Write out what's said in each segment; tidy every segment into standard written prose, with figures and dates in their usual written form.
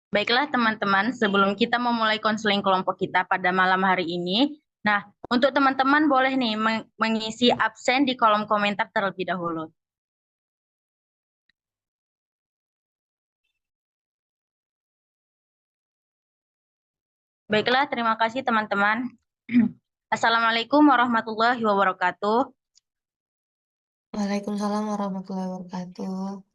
Baiklah teman-teman, sebelum kita memulai konseling kelompok kita pada malam hari ini, nah untuk teman-teman boleh nih mengisi absen di kolom komentar terlebih dahulu. Baiklah, terima kasih teman-teman. Assalamualaikum warahmatullahi wabarakatuh. Waalaikumsalam warahmatullahi wabarakatuh.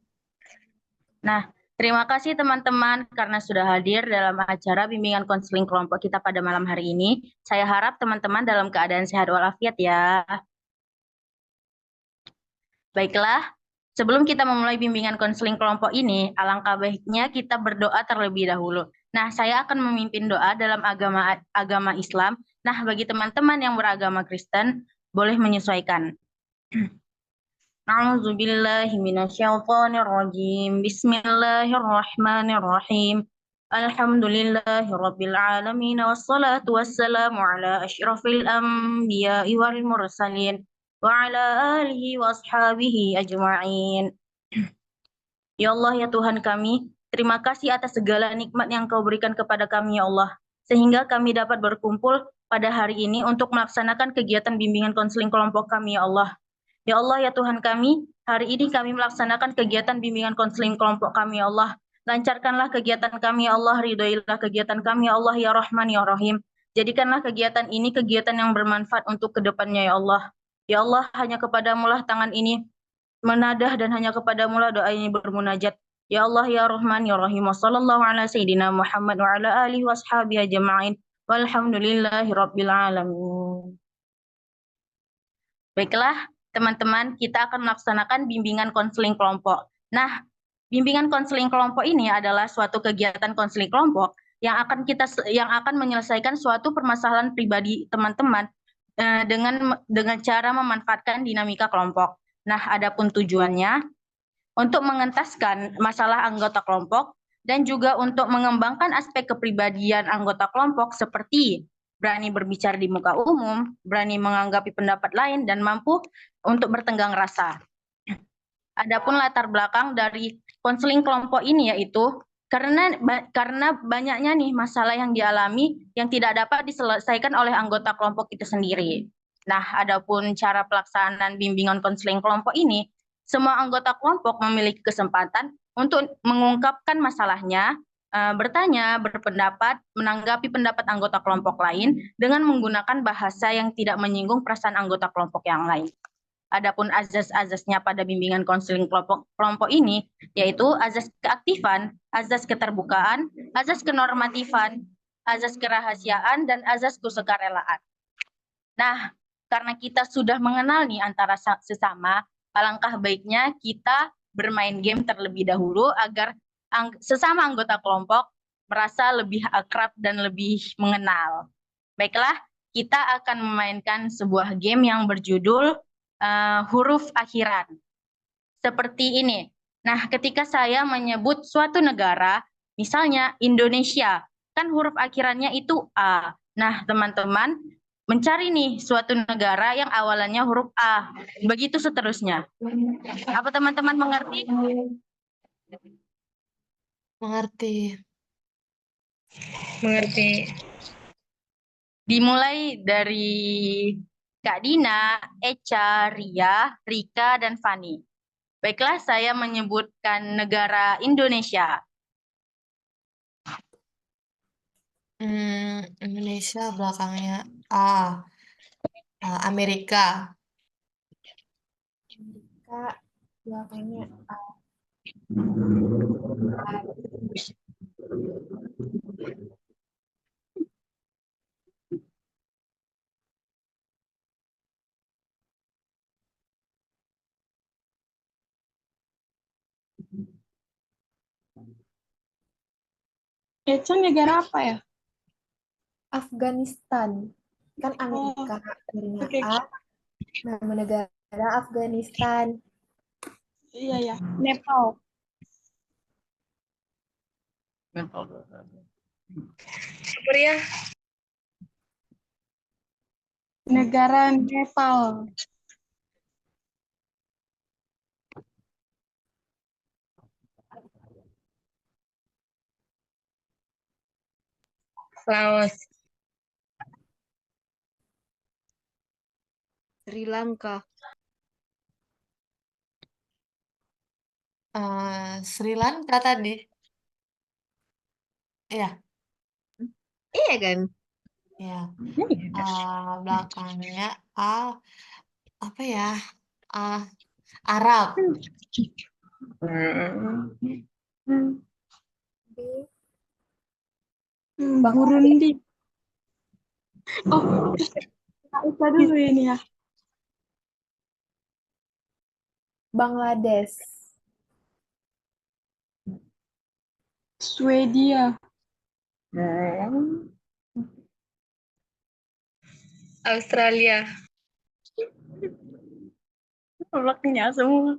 Nah, terima kasih teman-teman karena sudah hadir dalam acara bimbingan konseling kelompok kita pada malam hari ini. Saya harap teman-teman dalam keadaan sehat walafiat ya. Baiklah, sebelum kita memulai bimbingan konseling kelompok ini, alangkah baiknya kita berdoa terlebih dahulu. Nah, saya akan memimpin doa dalam agama Islam. Nah, bagi teman-teman yang beragama Kristen, boleh menyesuaikan. A'udzubillahi minasyaitonirrajim. Bismillahirrahmanirrahim. Alhamdulillahirabbil alamin wassalatu wassalamu ala asyrafil anbiya'i wal mursalin wa ala alihi wa ashabihi ajma'in. Ya Allah, ya Tuhan kami, terima kasih atas segala nikmat yang Kau berikan kepada kami, ya Allah, sehingga kami dapat berkumpul pada hari ini untuk melaksanakan kegiatan bimbingan konseling kelompok kami, ya Allah. Ya Allah, ya Tuhan kami, hari ini kami melaksanakan kegiatan bimbingan konseling kelompok kami, ya Allah. Lancarkanlah kegiatan kami, ya Allah, ridhoilah kegiatan kami, ya Allah, ya Rahman, ya Rahim. Jadikanlah kegiatan ini kegiatan yang bermanfaat untuk kedepannya, ya Allah. Ya Allah, hanya kepadamu lah tangan ini menadah dan hanya kepadamu lah doa ini bermunajat. Ya Allah, ya Rahman, ya Rahim. Wassallallahu ala Sayyidina Muhammad wa ala alihi wa ashabihi ajma'in. Walhamdulillahi Rabbil Alamin. Baiklah, teman-teman, kita akan melaksanakan bimbingan konseling kelompok. Nah, bimbingan konseling kelompok ini adalah suatu kegiatan konseling kelompok yang akan menyelesaikan suatu permasalahan pribadi teman-teman dengan cara memanfaatkan dinamika kelompok. Nah, adapun tujuannya untuk mengentaskan masalah anggota kelompok dan juga untuk mengembangkan aspek kepribadian anggota kelompok seperti berani berbicara di muka umum, berani menganggapi pendapat lain, dan mampu untuk bertenggang rasa. Adapun latar belakang dari konseling kelompok ini yaitu karena banyaknya nih masalah yang dialami yang tidak dapat diselesaikan oleh anggota kelompok itu sendiri. Nah, adapun cara pelaksanaan bimbingan konseling kelompok ini, semua anggota kelompok memiliki kesempatan untuk mengungkapkan masalahnya, bertanya, berpendapat, menanggapi pendapat anggota kelompok lain dengan menggunakan bahasa yang tidak menyinggung perasaan anggota kelompok yang lain. Adapun azas-azasnya pada bimbingan konseling kelompok ini yaitu azas keaktifan, azas keterbukaan, azas kenormatifan, azas kerahasiaan, dan azas kesukarelaan. Nah, karena kita sudah mengenal nih antara sesama, alangkah baiknya kita bermain game terlebih dahulu agar sesama anggota kelompok merasa lebih akrab dan lebih mengenal. Baiklah, kita akan memainkan sebuah game yang berjudul huruf akhiran. Seperti ini. Nah, ketika saya menyebut suatu negara, misalnya Indonesia, kan huruf akhirannya itu A. Nah, teman-teman, mencari nih suatu negara yang awalannya huruf A. Begitu seterusnya. Apa teman-teman mengerti? Mengerti. Mengerti. Dimulai dari Kak Dina, Echa, Ria, Rika, dan Fani. Baiklah, saya menyebutkan negara Indonesia. Indonesia belakangnya A. Amerika. Kak, belakangnya A. Eca negara apa ya? Afghanistan. Kan Amerika darinya Oke. A, nama negara Afghanistan. Iya ya. Nepal. Korea. Negara Nepal. Laos. Sri Lanka. Sri Lanka tadi. Iya, Iya kan? ya. Belakangnya A, apa ya? A, Arab. B. Burundi. Oh, kita dulu ini ya. Bangladesh. Swedia. Australia. Bloknya semua.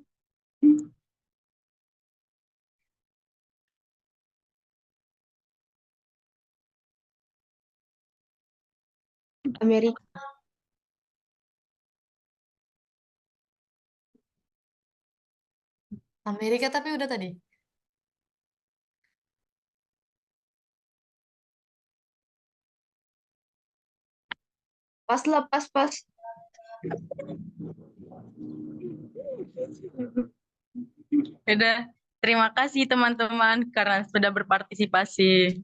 Amerika. Amerika tapi udah tadi. Pas lah, pas. Udah, terima kasih teman-teman karena sudah berpartisipasi.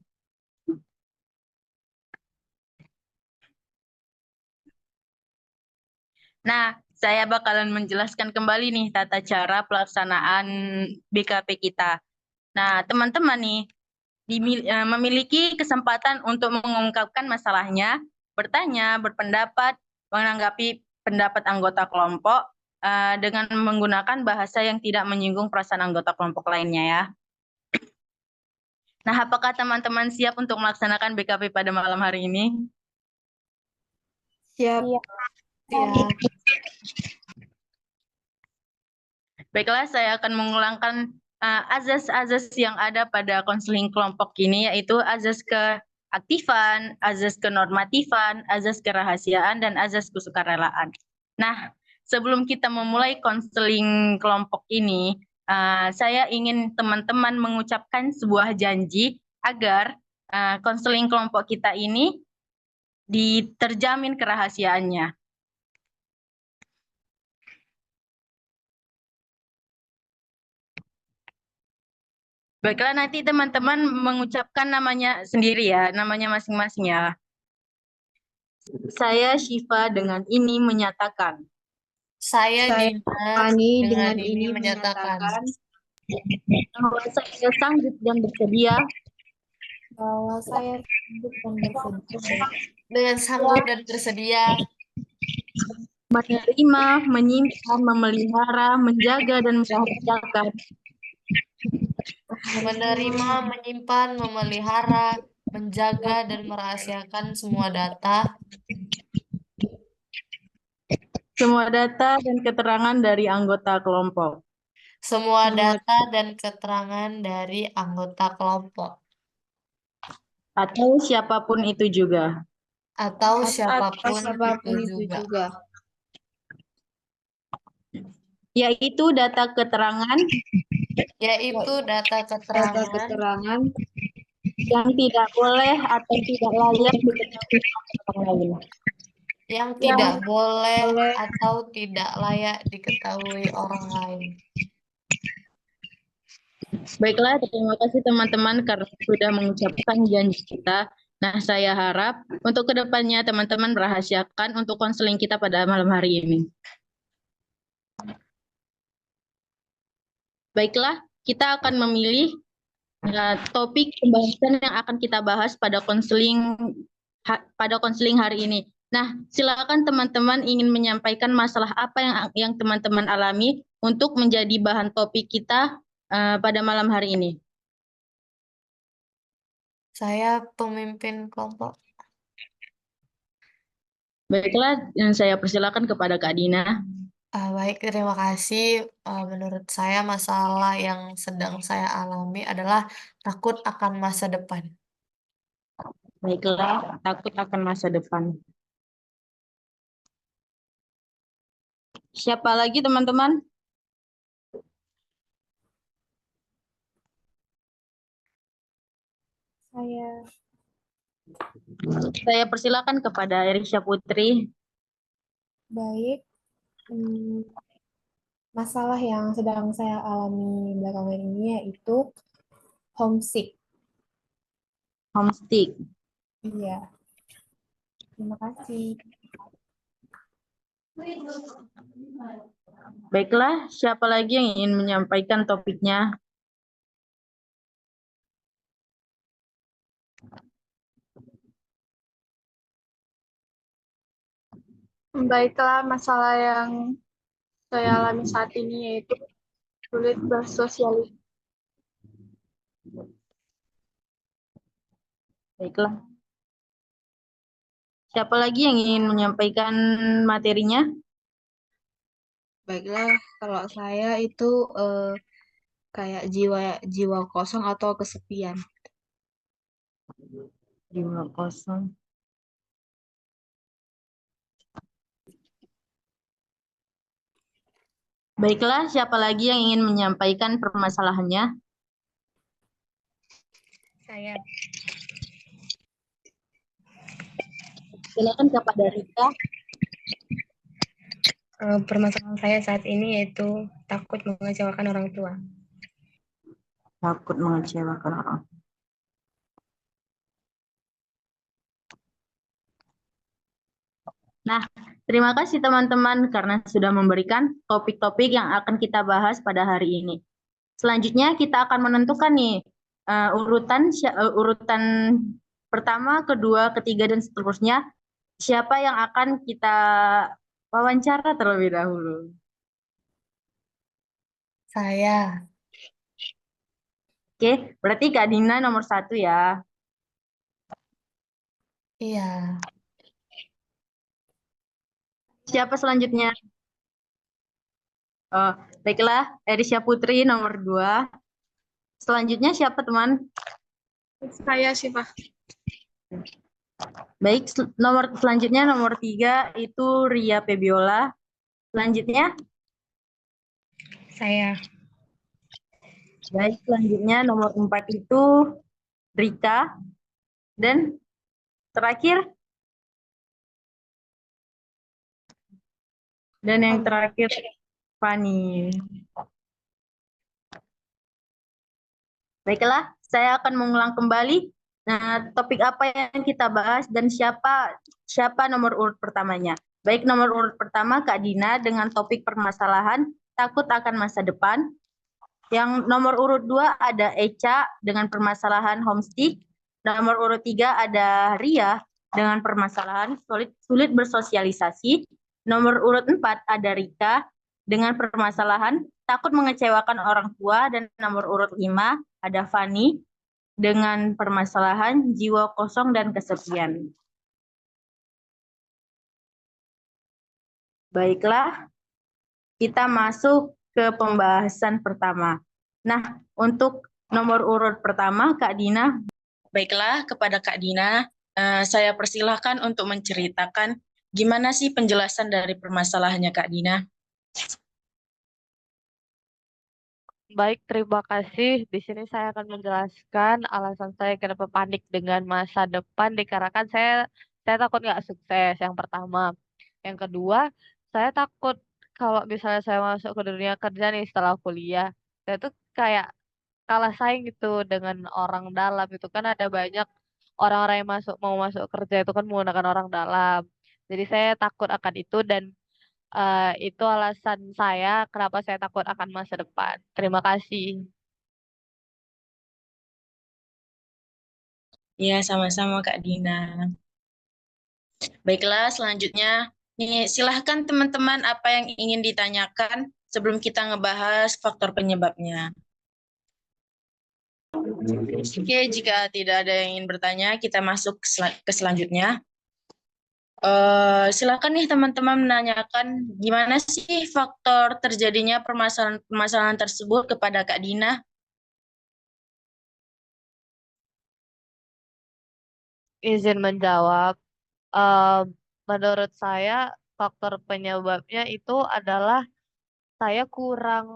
Nah, saya bakalan menjelaskan kembali nih tata cara pelaksanaan BKP kita. Nah, teman-teman nih memiliki kesempatan untuk mengungkapkan masalahnya, bertanya, berpendapat, menanggapi pendapat anggota kelompok dengan menggunakan bahasa yang tidak menyinggung perasaan anggota kelompok lainnya ya. Nah, apakah teman-teman siap untuk melaksanakan BKP pada malam hari ini? Siap. Iya. Ya, Baiklah, saya akan mengulangkan azas-azas yang ada pada konseling kelompok ini, yaitu azas keaktifan, azas kenormatifan, azas kerahasiaan, dan azas kesukarelaan. Nah, sebelum kita memulai konseling kelompok ini, saya ingin teman-teman mengucapkan sebuah janji agar konseling kelompok kita ini terjamin kerahasiaannya. Baiklah, nanti teman-teman mengucapkan namanya sendiri ya, namanya masing-masing ya. Saya Syifa dengan ini menyatakan saya Saya Dina Fani dengan dengan ini ini menyatakan bahwa saya sanggup dan bersedia Bahwa saya sanggup dan bersedia dengan sanggup dan bersedia menerima, menyimpan, memelihara, menjaga, dan merahasiakan menerima, menyimpan, memelihara, menjaga, dan merahasiakan semua data dan keterangan dari anggota kelompok. semua data dan keterangan dari anggota kelompok Atau siapapun itu juga. atau siapapun siapapun itu itu juga, juga. Yaitu data keterangan yaitu data Data keterangan keterangan yang tidak boleh atau tidak layak diketahui orang lain. yang tidak boleh atau tidak layak diketahui orang lain. Baiklah, terima kasih teman-teman karena sudah mengucapkan janji kita. Nah, saya harap untuk kedepannya teman-teman merahasiakan untuk konseling kita pada malam hari ini. Baiklah, kita akan memilih topik pembahasan yang akan kita bahas pada konseling hari ini. Nah, silakan teman-teman ingin menyampaikan masalah apa yang teman-teman alami untuk menjadi bahan topik kita pada malam hari ini. Saya pemimpin kelompok. Baiklah, dan saya persilakan kepada Kak Dina. Baik, terima kasih. Menurut saya masalah yang sedang saya alami adalah takut akan masa depan. Baiklah, takut akan masa depan. Siapa lagi teman-teman? saya Saya persilakan kepada Erisha Putri. Baik, masalah yang sedang saya alami belakangan ini yaitu homesick. Homestick. Iya, terima kasih. Baiklah, siapa lagi yang ingin menyampaikan topiknya? Baiklah, masalah yang saya alami saat ini yaitu sulit bersosialisasi. Baiklah. Siapa lagi yang ingin menyampaikan materinya? Baiklah, kalau saya itu kayak jiwa kosong atau kesepian. Jiwa kosong. Baiklah, siapa lagi yang ingin menyampaikan permasalahannya? Saya. Silakan kepada Rika. Permasalahan saya saat ini yaitu takut mengecewakan orang tua. Takut mengecewakan orang. Nah, terima kasih teman-teman karena sudah memberikan topik-topik yang akan kita bahas pada hari ini. Selanjutnya kita akan menentukan nih urutan pertama, kedua, ketiga, dan seterusnya. Siapa yang akan kita wawancara terlebih dahulu? Saya. Oke, berarti Kak Dina nomor 1 ya. Iya. Siapa selanjutnya? Oh, baiklah, Erisha Putri nomor 2. Selanjutnya siapa teman? Saya sih, Pak. Baik, selanjutnya nomor 3 itu Ria Febiola. Selanjutnya? Saya. Baik, selanjutnya nomor 4 itu Rika. Dan terakhir? Dan yang terakhir Fani. Baiklah, saya akan mengulang kembali. Nah, topik apa yang kita bahas dan siapa nomor urut pertamanya. Baik, nomor urut pertama Kak Dina dengan topik permasalahan takut akan masa depan. Yang nomor urut 2 ada Eca dengan permasalahan homesick. Nomor urut 3 ada Ria dengan permasalahan sulit bersosialisasi. Nomor urut 4 ada Rika dengan permasalahan takut mengecewakan orang tua. Dan nomor urut 5 ada Fani dengan permasalahan jiwa kosong dan kesepian. Baiklah, kita masuk ke pembahasan pertama. Nah, untuk nomor urut pertama, Kak Dina. Baiklah, kepada Kak Dina, saya persilahkan untuk menceritakan gimana sih penjelasan dari permasalahannya Kak Dina. Baik, terima kasih. Di sini saya akan menjelaskan alasan saya kenapa panik dengan masa depan dikarenakan saya takut nggak sukses, yang pertama. Yang kedua, saya takut kalau misalnya saya masuk ke dunia kerja nih setelah kuliah, saya tuh kayak kalah saing gitu dengan orang dalam. Itu kan ada banyak orang-orang yang mau masuk kerja itu kan menggunakan orang dalam. Jadi saya takut akan itu dan itu alasan saya kenapa saya takut akan masa depan. Terima kasih. Ya, sama-sama Kak Dina. Baiklah, selanjutnya, nih, silahkan teman-teman apa yang ingin ditanyakan sebelum kita ngebahas faktor penyebabnya. Oke, jika tidak ada yang ingin bertanya, kita masuk ke selanjutnya. Silakan nih teman-teman menanyakan gimana sih faktor terjadinya permasalahan tersebut kepada Kak Dina. Izin menjawab. Eh, Menurut saya faktor penyebabnya itu adalah saya kurang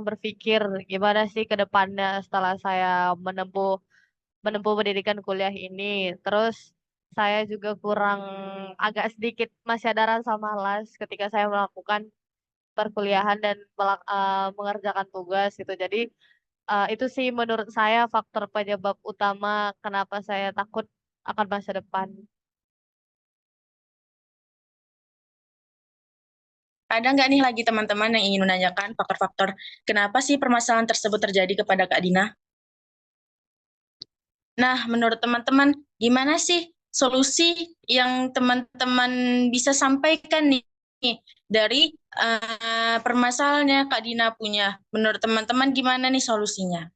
berpikir gimana sih ke depannya setelah saya menempuh menempuh pendidikan kuliah ini. Terus saya juga kurang agak sedikit masih ada rasa malas ketika saya melakukan perkuliahan dan mengerjakan tugas gitu. Jadi itu sih menurut saya faktor penyebab utama kenapa saya takut akan masa depan. Ada nggak nih lagi teman-teman yang ingin menanyakan faktor-faktor kenapa sih permasalahan tersebut terjadi kepada Kak Dina? Nah, menurut teman-teman, gimana sih solusi yang teman-teman bisa sampaikan nih dari permasalahannya Kak Dina punya? Menurut teman-teman gimana nih solusinya?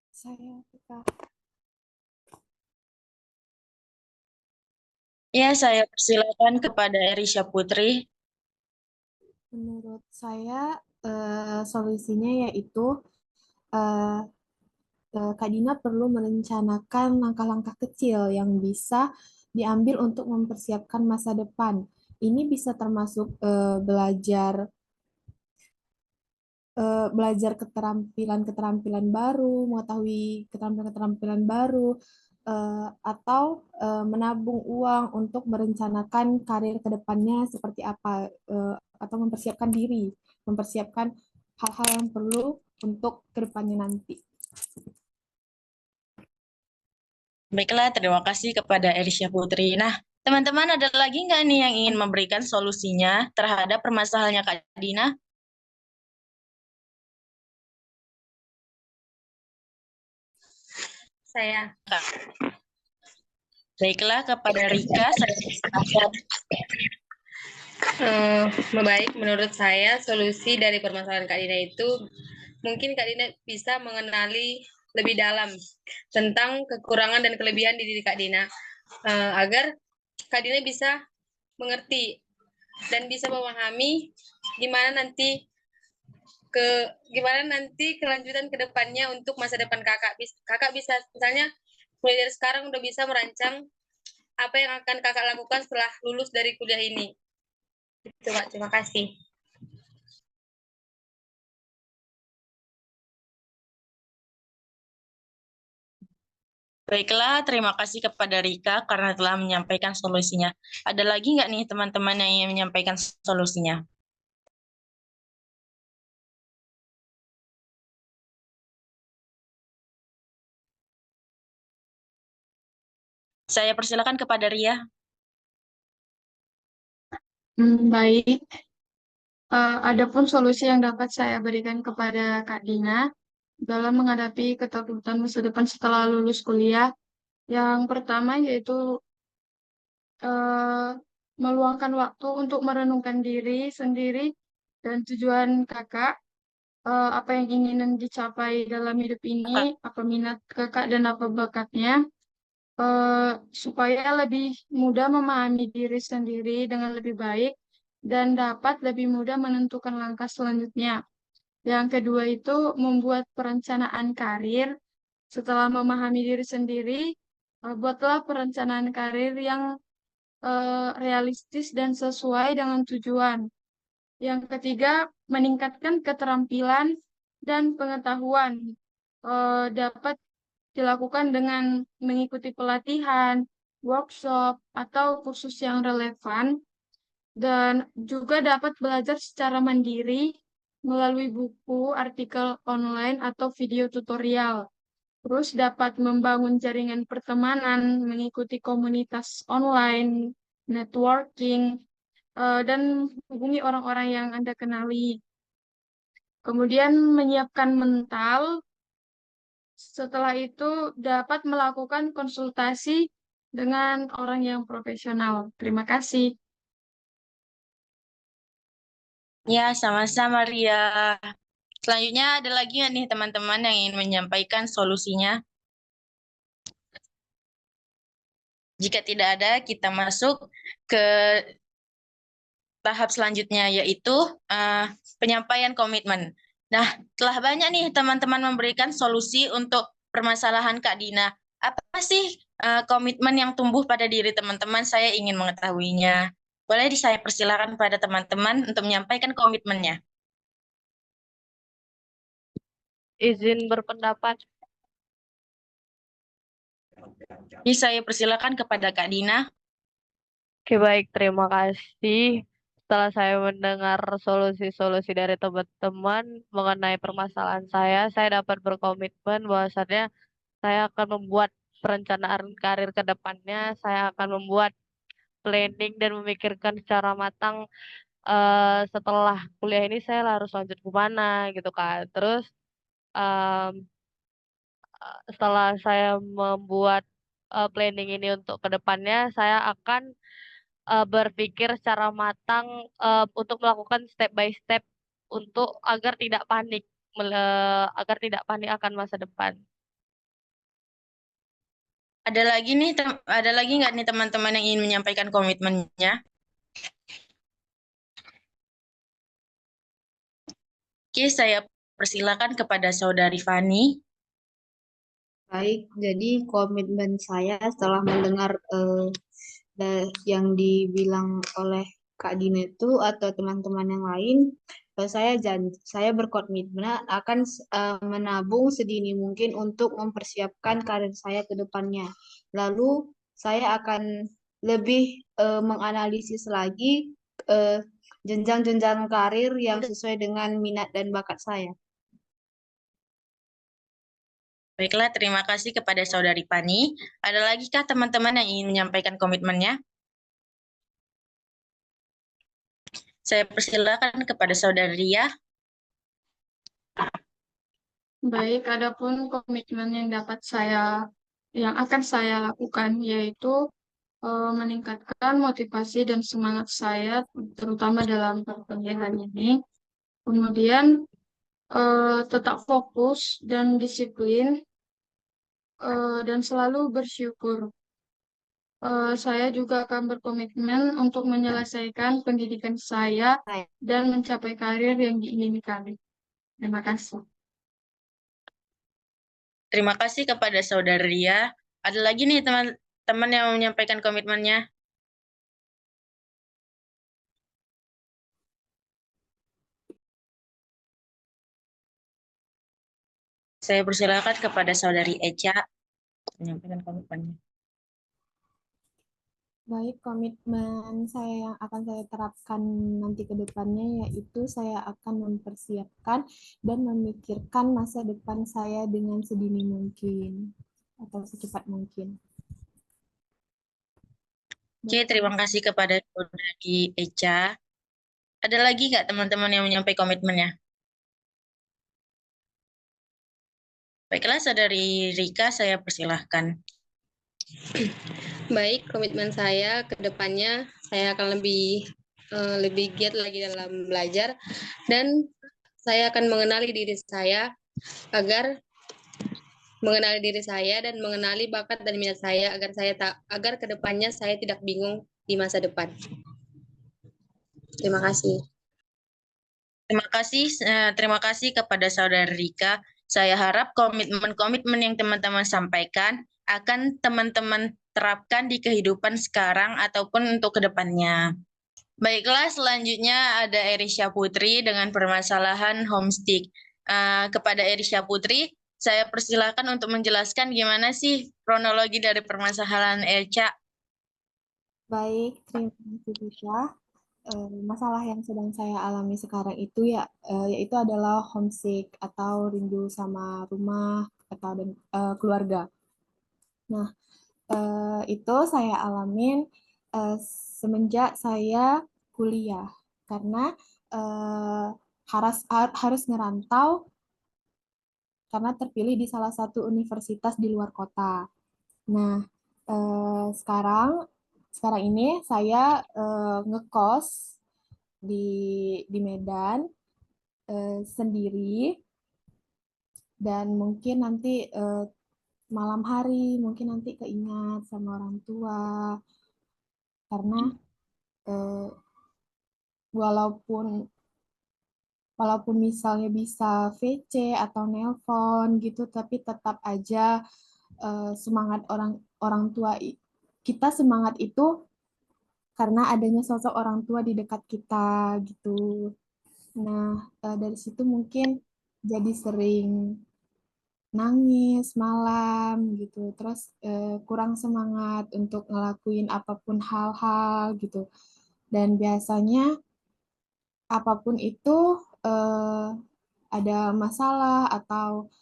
Saya Kak. Ya, saya persilakan kepada Erisha Putri. Menurut saya solusinya yaitu eh, Kak Dina perlu merencanakan langkah-langkah kecil yang bisa diambil untuk mempersiapkan masa depan. Ini bisa termasuk belajar keterampilan-keterampilan baru, mengetahui keterampilan-keterampilan baru, atau menabung uang untuk merencanakan karir ke depannya seperti apa, atau mempersiapkan diri, mempersiapkan hal-hal yang perlu untuk ke depannya nanti. Baiklah, terima kasih kepada Erisha Putri. Nah, teman-teman ada lagi nggak nih yang ingin memberikan solusinya terhadap permasalahannya Kak Dina? Saya. Baiklah, kepada Rika, saya persilakan. Baik, menurut saya solusi dari permasalahan Kak Dina itu mungkin Kak Dina bisa mengenali lebih dalam tentang kekurangan dan kelebihan di diri Kak Dina agar Kak Dina bisa mengerti dan bisa memahami gimana nanti kelanjutan ke depannya untuk masa depan kakak. Kakak bisa misalnya mulai dari sekarang udah bisa merancang apa yang akan kakak lakukan setelah lulus dari kuliah ini. Itu Kak, terima kasih. Baiklah, terima kasih kepada Rika karena telah menyampaikan solusinya. Ada lagi nggak nih teman-teman yang ingin menyampaikan solusinya? Saya persilakan kepada Ria. Baik. Adapun solusi yang dapat saya berikan kepada Kak Dina dalam menghadapi ketakutan masa depan setelah lulus kuliah, yang pertama yaitu meluangkan waktu untuk merenungkan diri sendiri dan tujuan kakak, apa yang ingin dicapai dalam hidup ini, apa minat kakak dan apa bakatnya, supaya lebih mudah memahami diri sendiri dengan lebih baik dan dapat lebih mudah menentukan langkah selanjutnya. Yang kedua itu membuat perencanaan karir. Setelah memahami diri sendiri, buatlah perencanaan karir yang realistis dan sesuai dengan tujuan. Yang ketiga, meningkatkan keterampilan dan pengetahuan. Dapat dilakukan dengan mengikuti pelatihan, workshop, atau kursus yang relevan, dan juga dapat belajar secara mandiri melalui buku, artikel online, atau video tutorial. Terus dapat membangun jaringan pertemanan, mengikuti komunitas online, networking, dan hubungi orang-orang yang Anda kenali. Kemudian menyiapkan mental. Setelah itu dapat melakukan konsultasi dengan orang yang profesional. Terima kasih. Ya, sama-sama Ria. Selanjutnya ada lagi nggak nih teman-teman yang ingin menyampaikan solusinya? Jika tidak ada, kita masuk ke tahap selanjutnya, yaitu penyampaian komitmen. Nah, telah banyak nih teman-teman memberikan solusi untuk permasalahan Kak Dina. Apa sih komitmen yang tumbuh pada diri teman-teman? Saya ingin mengetahuinya. Boleh saya persilakan pada teman-teman untuk menyampaikan komitmennya. izin berpendapat. Jadi saya persilakan kepada Kak Dina. Oke, baik, terima kasih. Setelah saya mendengar solusi-solusi dari teman-teman mengenai permasalahan saya dapat berkomitmen bahwasannya saya akan membuat perencanaan karir ke depannya, saya akan membuat planning dan memikirkan secara matang setelah kuliah ini saya harus lanjut ke mana gitu kan. Terus em, setelah saya membuat planning ini untuk ke depannya, saya akan berpikir secara matang untuk melakukan step by step untuk agar tidak panik akan masa depan. Ada lagi nggak nih teman-teman yang ingin menyampaikan komitmennya? Oke, saya persilakan kepada Saudari Fani. Baik, jadi komitmen saya setelah mendengar yang dibilang oleh Kak Dina itu atau teman-teman yang lain, saya berkomitmen akan menabung sedini mungkin untuk mempersiapkan karir saya ke depannya. Lalu saya akan lebih menganalisis lagi jenjang-jenjang karir yang sesuai dengan minat dan bakat saya. Baiklah, terima kasih kepada Saudari Fani. Ada lagi kah teman-teman yang ingin menyampaikan komitmennya? Saya persilakan kepada Saudari Ria. Baik, adapun komitmen yang akan saya lakukan yaitu meningkatkan motivasi dan semangat saya, terutama dalam perkuliahan ini. Kemudian tetap fokus dan disiplin dan selalu bersyukur. Saya juga akan berkomitmen untuk menyelesaikan pendidikan saya dan mencapai karir yang diinginkan. Terima kasih. Terima kasih kepada Saudari Ria. Ada lagi nih teman-teman yang menyampaikan komitmennya? Saya persilakan kepada Saudari Eca menyampaikan komitmennya. Baik, komitmen saya yang akan saya terapkan nanti ke depannya yaitu saya akan mempersiapkan dan memikirkan masa depan saya dengan sedini mungkin atau secepat mungkin. Oke, terima kasih kepada Saudari Eca. Ada lagi nggak teman-teman yang menyampaikan komitmennya? Baiklah, Saudari Rika, saya persilahkan. Baik, komitmen saya ke depannya saya akan lebih giat lagi dalam belajar dan saya akan mengenali diri saya dan mengenali bakat dan minat saya agar ke depannya saya tidak bingung di masa depan. Terima kasih. Terima kasih kepada Saudari Rika. Saya harap komitmen-komitmen yang teman-teman sampaikan akan teman-teman terapkan di kehidupan sekarang ataupun untuk kedepannya. Baiklah, selanjutnya ada Erisha Putri dengan permasalahan homestick. Kepada Erisha Putri, saya persilakan untuk menjelaskan gimana sih kronologi dari permasalahan Eca. Baik, terima kasih Tisha. Masalah yang sedang saya alami sekarang itu yaitu adalah homesick atau rindu sama rumah atau keluarga. Nah, itu saya alamin semenjak saya kuliah karena harus ngerantau karena terpilih di salah satu universitas di luar kota. Nah, sekarang ini saya ngekos di Medan sendiri dan mungkin nanti malam hari mungkin nanti keingat sama orang tua karena walaupun misalnya bisa VC atau nelpon gitu tapi tetap aja semangat orang tua kita semangat itu karena adanya sosok orang tua di dekat kita gitu. Nah, dari situ mungkin jadi sering nangis malam gitu, terus kurang semangat untuk ngelakuin apapun hal-hal gitu. Dan biasanya apapun itu ada masalah atau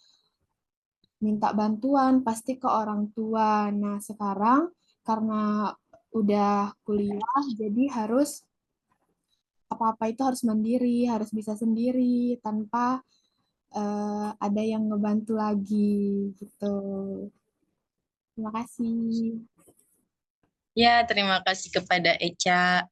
minta bantuan pasti ke orang tua. Nah, sekarang karena udah kuliah, jadi harus apa-apa itu harus mandiri, harus bisa sendiri tanpa ada yang ngebantu lagi gitu. Terima kasih. Ya, terima kasih kepada Eca.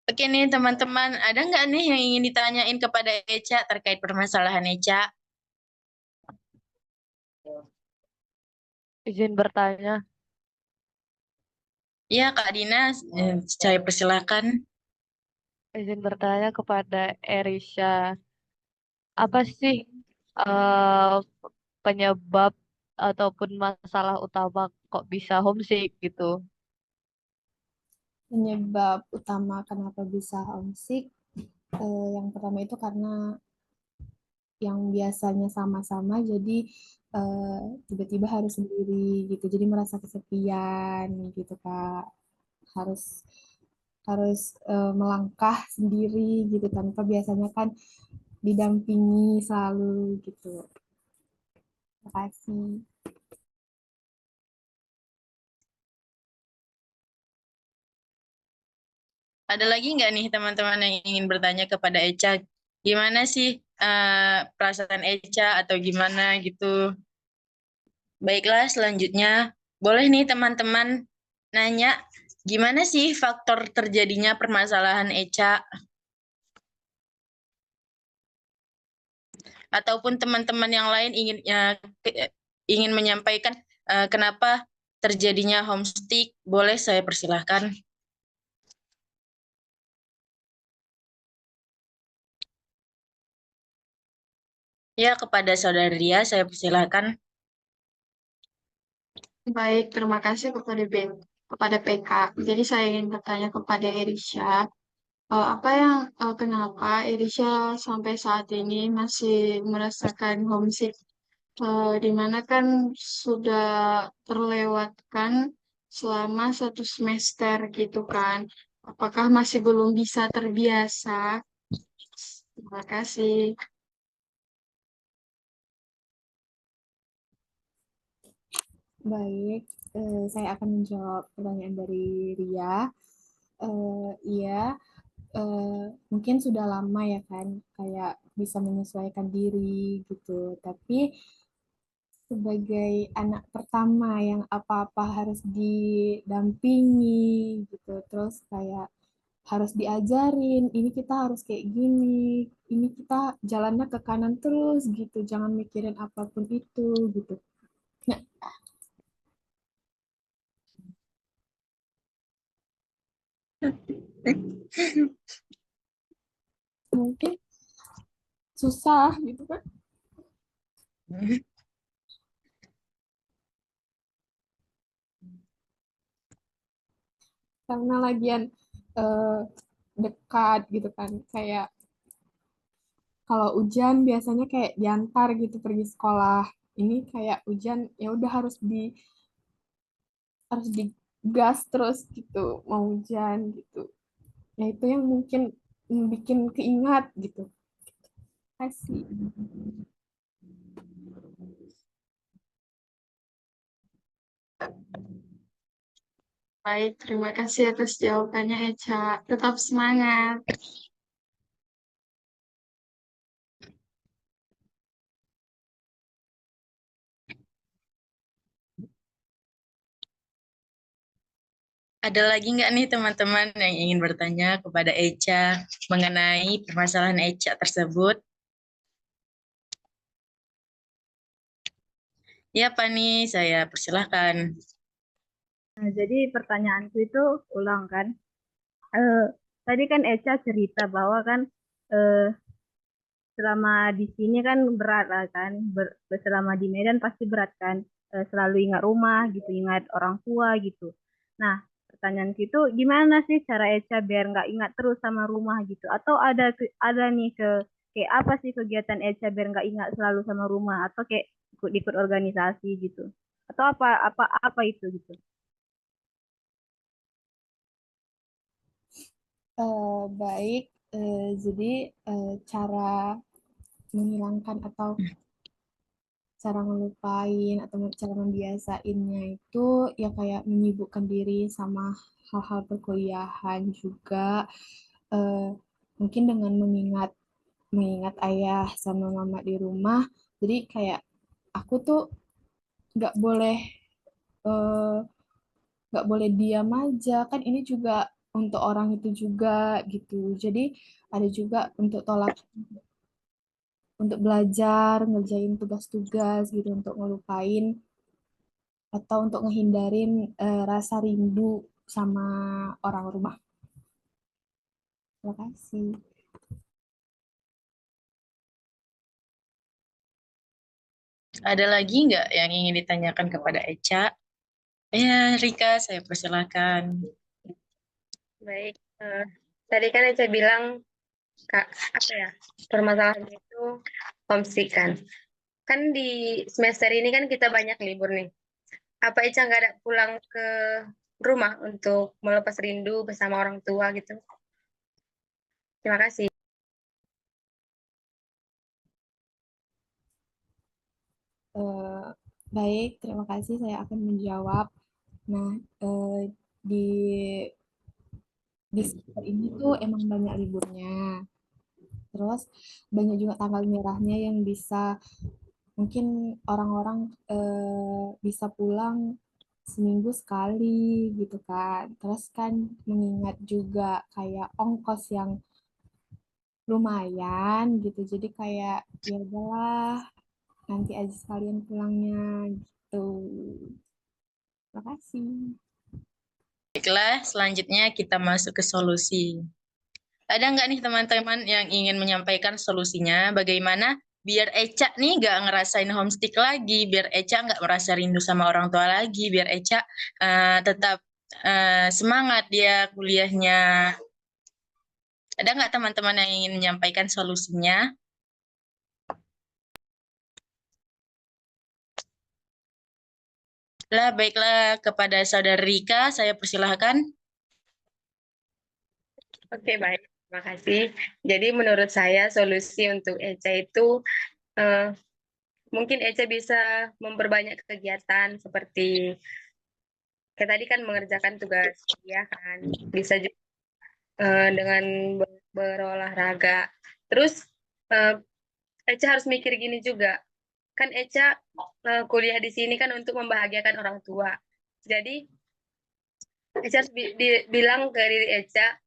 Oke nih teman-teman, ada nggak nih yang ingin ditanyain kepada Eca terkait permasalahan Eca? Izin bertanya, Ya, Kak Dina, saya persilahkan. izin bertanya kepada Erisha. Apa sih eh, penyebab ataupun masalah utama kok bisa homesick gitu? Penyebab utama kenapa bisa homesick, yang pertama itu karena yang biasanya sama-sama jadi eh, tiba-tiba harus sendiri gitu, jadi merasa kesepian gitu Kak, harus harus melangkah sendiri gitu tanpa biasanya kan didampingi selalu gitu. Terima kasih. Ada lagi nggak nih teman-teman yang ingin bertanya kepada Eca? Gimana sih perasaan Eca atau gimana gitu? Baiklah, selanjutnya boleh nih teman-teman nanya gimana sih faktor terjadinya permasalahan Eca? Ataupun teman-teman yang lain ingin menyampaikan kenapa terjadinya homesick, boleh saya persilahkan. Ya, kepada Saudara Ria, saya persilahkan. Baik, terima kasih kepada PK. Jadi saya ingin bertanya kepada Erisha, apa yang kenapa Erisha sampai saat ini masih merasakan homesick, di mana kan sudah terlewatkan selama 1 semester gitu kan? Apakah masih belum bisa terbiasa? Terima kasih. Baik, saya akan menjawab pertanyaan dari Ria. Iya, mungkin sudah lama ya kan, kayak bisa menyesuaikan diri gitu. Tapi sebagai anak pertama yang apa-apa harus didampingi gitu, terus kayak harus diajarin, ini kita harus kayak gini, ini kita jalannya ke kanan terus gitu, jangan mikirin apapun itu gitu. Nah, mungkin susah gitu kan. Karena lagian eh, dekat gitu kan, kayak kalau hujan biasanya kayak diantar gitu pergi sekolah, ini kayak hujan ya udah harus digas terus gitu mau hujan gitu. Nah itu yang mungkin bikin keingat gitu. Kasih. Baik, terima kasih atas jawabannya, Eca. Tetap semangat. Ada lagi nggak nih teman-teman yang ingin bertanya kepada Eca mengenai permasalahan Eca tersebut? Ya, Pani, saya persilahkan. Nah, jadi pertanyaanku itu ulang kan. Eh, Tadi kan Eca cerita bahwa kan eh, selama di sini kan berat lah kan. Selama di Medan pasti berat kan. Selalu ingat rumah gitu, ingat orang tua gitu. Nah, pertanyaan itu gimana sih cara Eca biar nggak ingat terus sama rumah gitu? Atau ada nih kayak apa sih kegiatan Echa biar nggak ingat selalu sama rumah atau kayak ikut-ikut organisasi gitu. Atau apa itu gitu. Baik, jadi cara menghilangkan atau cara ngelupain atau cara membiasainnya itu ya kayak menyibukkan diri sama hal-hal perkuliahan juga. Eh, Mungkin dengan mengingat ayah sama mama di rumah, jadi kayak aku tuh nggak boleh eh, nggak boleh diam aja, kan ini juga untuk orang itu juga gitu. Jadi ada juga untuk tolak untuk belajar, ngerjain tugas-tugas gitu untuk ngelupain atau untuk ngehindarin rasa rindu sama orang rumah. Terima kasih. Ada lagi nggak yang ingin ditanyakan kepada Echa? Ya, Rika, saya persilakan. Baik, tadi kan Echa bilang Kak, apa ya, permasalahan itu homesick kan. Kan di semester ini kan kita banyak libur nih. Apa Echa nggak ada pulang ke rumah untuk melepas rindu bersama orang tua gitu? Terima kasih. Baik, terima kasih. Saya akan menjawab. Nah, di semester ini tuh emang banyak liburnya. Terus banyak juga tanggal merahnya yang bisa mungkin orang-orang bisa pulang seminggu sekali gitu kan. Terus kan mengingat juga kayak ongkos yang lumayan gitu. Jadi kayak ya udahlah nanti aja sekalian pulangnya gitu. Terima kasih. Baiklah, selanjutnya kita masuk ke solusi. Ada nggak nih teman-teman yang ingin menyampaikan solusinya? Bagaimana biar Echa nih nggak ngerasain homesick lagi, biar Echa nggak merasa rindu sama orang tua lagi, biar Echa tetap semangat dia kuliahnya. Ada nggak teman-teman yang ingin menyampaikan solusinya? Baiklah, kepada Saudara Rika, saya persilahkan. Oke, baik. Terima kasih. Jadi menurut saya solusi untuk Echa itu mungkin Echa bisa memperbanyak kegiatan seperti kayak tadi kan mengerjakan tugas kuliah kan. Bisa juga dengan berolahraga. Terus Echa harus mikir gini juga. Kan Echa kuliah di sini kan untuk membahagiakan orang tua. Jadi Echa harus bilang ke diri Echa,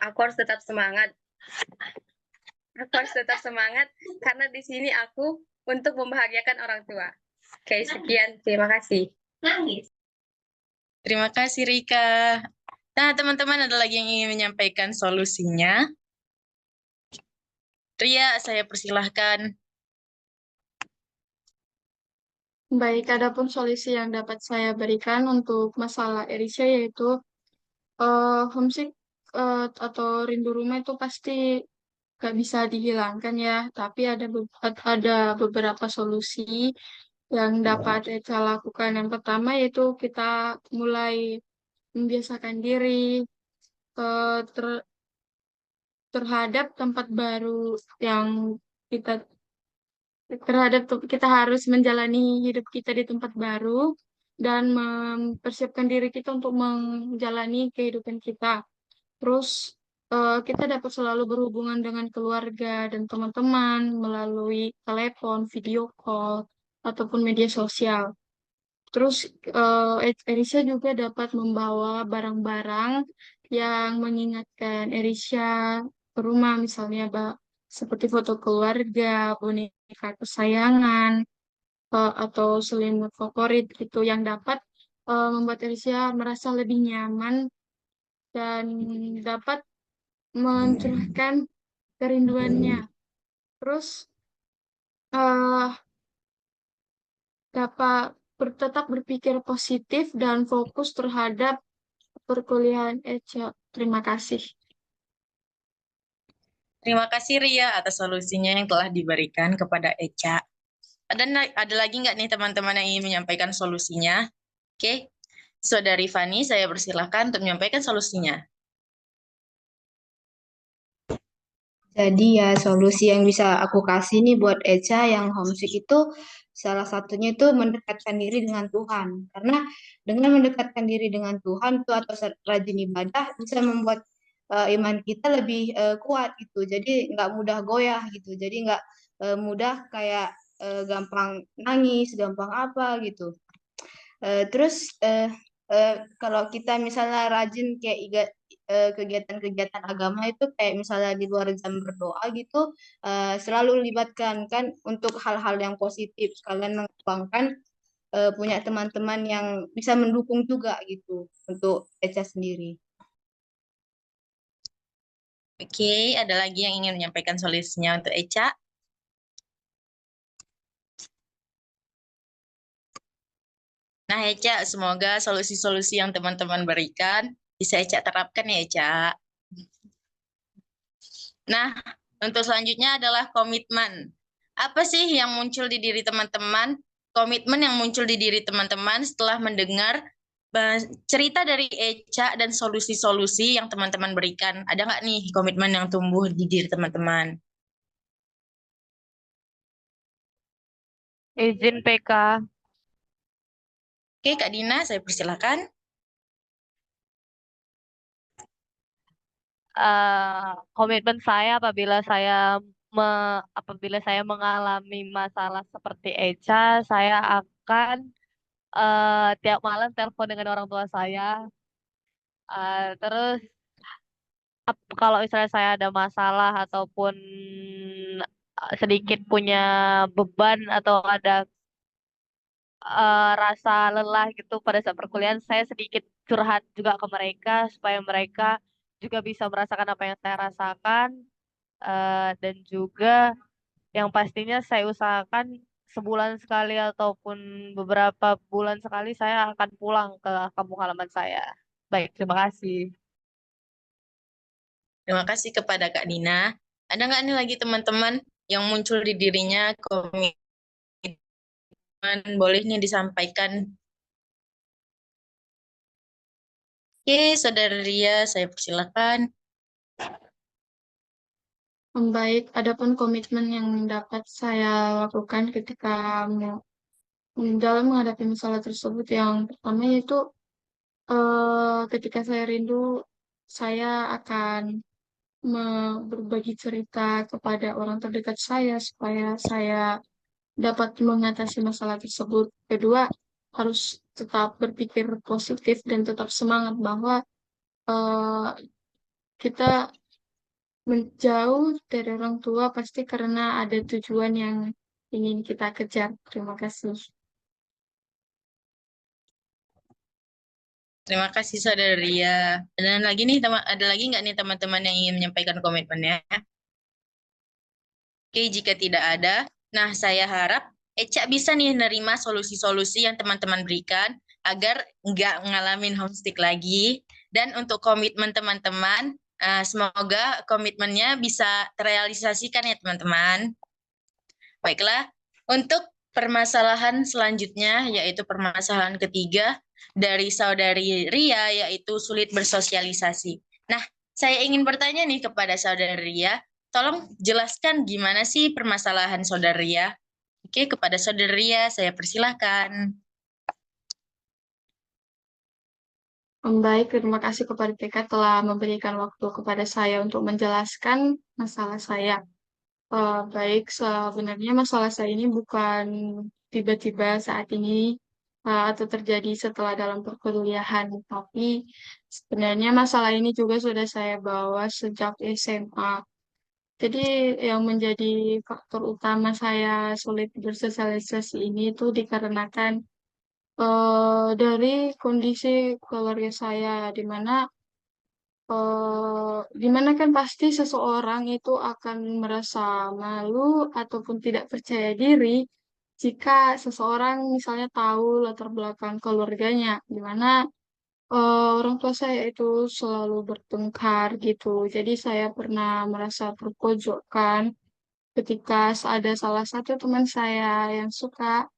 aku harus tetap semangat. Aku harus tetap semangat karena di sini aku untuk membahagiakan orang tua. Oke, sekian. Terima kasih. Terima kasih, Rika. Nah, teman-teman ada lagi yang ingin menyampaikan solusinya? Ria, saya persilahkan. Baik, adapun solusi yang dapat saya berikan untuk masalah Erisha yaitu homesick atau rindu rumah itu pasti gak bisa dihilangkan ya, tapi ada beberapa solusi yang dapat kita lakukan. Yang pertama yaitu kita mulai membiasakan diri eh, ter- terhadap tempat baru yang kita kita harus menjalani hidup kita di tempat baru dan mempersiapkan diri kita untuk menjalani kehidupan kita. Terus kita dapat selalu berhubungan dengan keluarga dan teman-teman melalui telepon, video call, ataupun media sosial. Terus Erisha juga dapat membawa barang-barang yang mengingatkan Erisha ke rumah, misalnya seperti foto keluarga, boneka kesayangan, atau selimut favorit gitu yang dapat membuat Erisha merasa lebih nyaman dan dapat mencurahkan kerinduannya. Terus eh dapat tetap berpikir positif dan fokus terhadap perkuliahan Echa. Terima kasih. Terima kasih Ria atas solusinya yang telah diberikan kepada Eca. Ada lagi nggak nih teman-teman yang ingin menyampaikan solusinya? Oke, Saudari Fani, saya persilahkan untuk menyampaikan solusinya. Jadi ya solusi yang bisa aku kasih nih buat Echa yang homesick itu salah satunya itu mendekatkan diri dengan Tuhan. Karena dengan mendekatkan diri dengan Tuhan tuh atau rajin ibadah bisa membuat iman kita lebih kuat gitu. Jadi nggak mudah goyah gitu. Jadi nggak mudah kayak gampang nangis, gampang apa gitu. Terus kalau kita misalnya rajin kayak kegiatan-kegiatan agama itu kayak misalnya di luar jam berdoa gitu, selalu libatkan kan untuk hal-hal yang positif. Kalian mengembangkan punya teman-teman yang bisa mendukung juga gitu untuk Echa sendiri. Oke, ada lagi yang ingin menyampaikan solusinya untuk Eca? Nah, Eca, semoga solusi-solusi yang teman-teman berikan bisa Eca terapkan ya, Eca. Nah, untuk selanjutnya adalah komitmen. Apa sih yang muncul di diri teman-teman? Komitmen yang muncul di diri teman-teman setelah mendengar cerita dari Eca dan solusi-solusi yang teman-teman berikan. Ada nggak nih komitmen yang tumbuh di diri teman-teman? Izin PK. Oke, Kak Dina, saya persilakan. Komitmen saya apabila saya mengalami masalah seperti Echa, saya akan tiap malam telepon dengan orang tua saya. Terus kalau misalnya saya ada masalah ataupun sedikit punya beban atau ada rasa lelah gitu pada saat perkuliahan, saya sedikit curhat juga ke mereka supaya mereka juga bisa merasakan apa yang saya rasakan. Dan juga yang pastinya saya usahakan sebulan sekali ataupun beberapa bulan sekali saya akan pulang ke kampung halaman saya. Baik, terima kasih. Terima kasih kepada Kak Dina. Ada nggak nih lagi teman-teman yang muncul di dirinya komitmen? Boleh nih disampaikan. Oke, Saudara Ria, saya persilakan. Baik, adapun komitmen yang dapat saya lakukan ketika dalam menghadapi masalah tersebut, yang pertama yaitu ketika saya rindu, saya akan berbagi cerita kepada orang terdekat saya supaya saya dapat mengatasi masalah tersebut. Kedua, harus tetap berpikir positif dan tetap semangat bahwa eh, kita menjauh dari orang tua pasti karena ada tujuan yang ingin kita kejar. Terima kasih. Terima kasih Saudara Ria. Dan lagi nih ada lagi nggak nih teman-teman yang ingin menyampaikan komitmennya? Oke, jika tidak ada, nah saya harap Eca bisa nih nerima solusi-solusi yang teman-teman berikan agar nggak ngalamin homesick lagi. Dan untuk komitmen teman-teman, semoga komitmennya bisa terrealisasikan ya teman-teman. Baiklah, untuk permasalahan selanjutnya, yaitu permasalahan ketiga dari Saudari Ria, yaitu sulit bersosialisasi. Nah, saya ingin bertanya nih kepada Saudari Ria, tolong jelaskan gimana sih permasalahan Saudari Ria? Oke, kepada Saudari Ria, saya persilahkan. Baik, terima kasih kepada PK telah memberikan waktu kepada saya untuk menjelaskan masalah saya. Baik, sebenarnya masalah saya ini bukan tiba-tiba saat ini atau terjadi setelah dalam perkuliahan, tapi sebenarnya masalah ini juga sudah saya bawa sejak SMA. Jadi yang menjadi faktor utama saya sulit bersosialisasi ini itu dikarenakan dari kondisi keluarga saya, di mana kan pasti seseorang itu akan merasa malu ataupun tidak percaya diri jika seseorang misalnya tahu latar belakang keluarganya, di mana orang tua saya itu selalu bertengkar gitu. Jadi saya pernah merasa terpojokkan ketika ada salah satu teman saya yang suka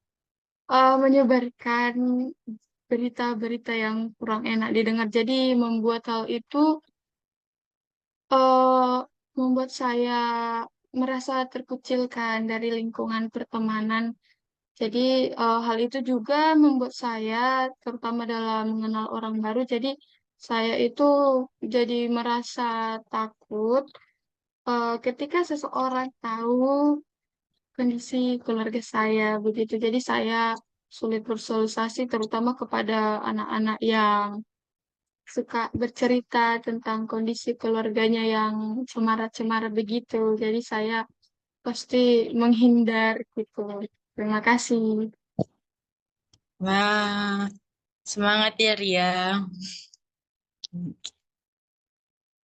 menyebarkan berita-berita yang kurang enak didengar. Jadi membuat hal itu eh, membuat saya merasa terkucilkan dari lingkungan pertemanan. Jadi hal itu juga membuat saya, terutama dalam mengenal orang baru, jadi saya itu jadi merasa takut ketika seseorang tahu kondisi keluarga saya begitu. Jadi saya sulit bersosialisasi, terutama kepada anak-anak yang suka bercerita tentang kondisi keluarganya yang cemara-cemara begitu. Jadi saya pasti menghindar gitu. Terima kasih. Wah, semangat ya Ria.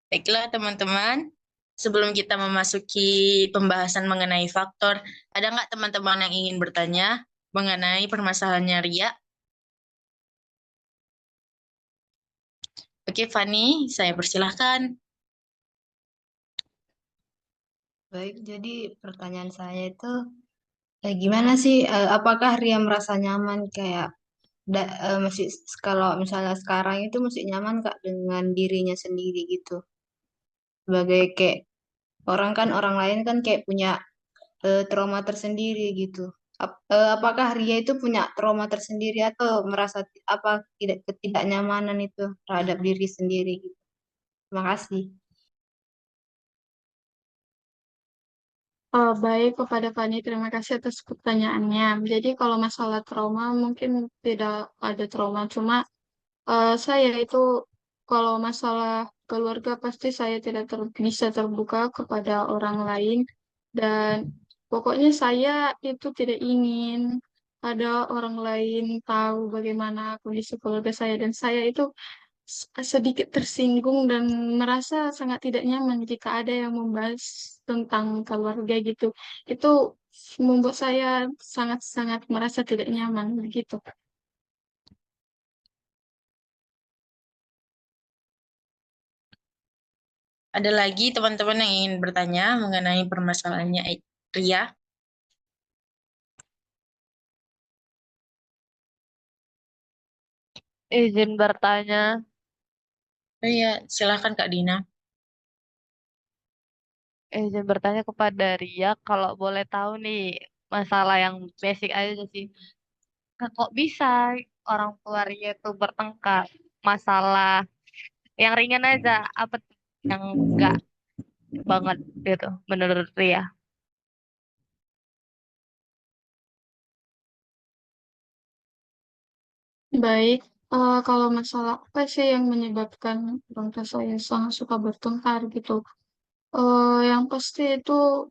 Baiklah teman-teman, sebelum kita memasuki pembahasan mengenai faktor, ada nggak teman-teman yang ingin bertanya mengenai permasalahannya Ria? Oke, Fani, saya persilahkan. Baik, jadi pertanyaan saya itu gimana sih apakah Ria merasa nyaman kayak masih kalau misalnya sekarang itu masih nyaman Kak dengan dirinya sendiri gitu. Sebagai kayak orang lain kan kayak punya trauma tersendiri gitu. Apakah Ria itu punya trauma tersendiri atau merasa apa ketidaknyamanan itu terhadap diri sendiri gitu. Terima kasih. Baik kepada Fani, terima kasih atas pertanyaannya. Jadi kalau masalah trauma mungkin tidak ada trauma, cuma saya itu kalau masalah keluarga pasti saya tidak bisa terbuka kepada orang lain dan pokoknya saya itu tidak ingin ada orang lain tahu bagaimana kondisi keluarga saya dan saya itu sedikit tersinggung dan merasa sangat tidak nyaman jika ada yang membahas tentang keluarga gitu. Itu membuat saya sangat-sangat merasa tidak nyaman begitu. Ada lagi teman-teman yang ingin bertanya mengenai permasalahannya Ria? Izin bertanya, Iya, silakan Kak Dina. izin bertanya kepada Ria, kalau boleh tahu nih, masalah yang basic aja sih. Kok bisa orang tua Ria itu bertengkar? Masalah yang ringan aja, apa tuh yang enggak banget gitu menurut Ria? Baik, kalau masalah apa sih yang menyebabkan orang tua saya sangat suka bertengkar gitu? Yang pasti itu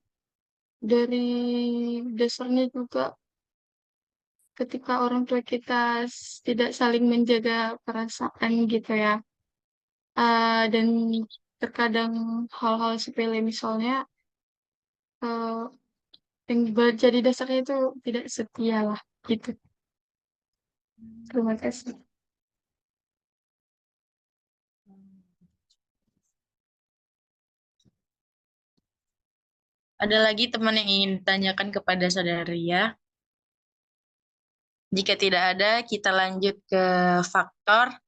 dari dasarnya juga ketika orang tua kita tidak saling menjaga perasaan gitu ya. Dan terkadang hal-hal sepele misalnya eh, yang jadi dasarnya itu tidak setia lah gitu. Terima kasih. Ada lagi teman yang ingin ditanyakan kepada saudara Ria? Jika tidak ada, kita lanjut ke faktor.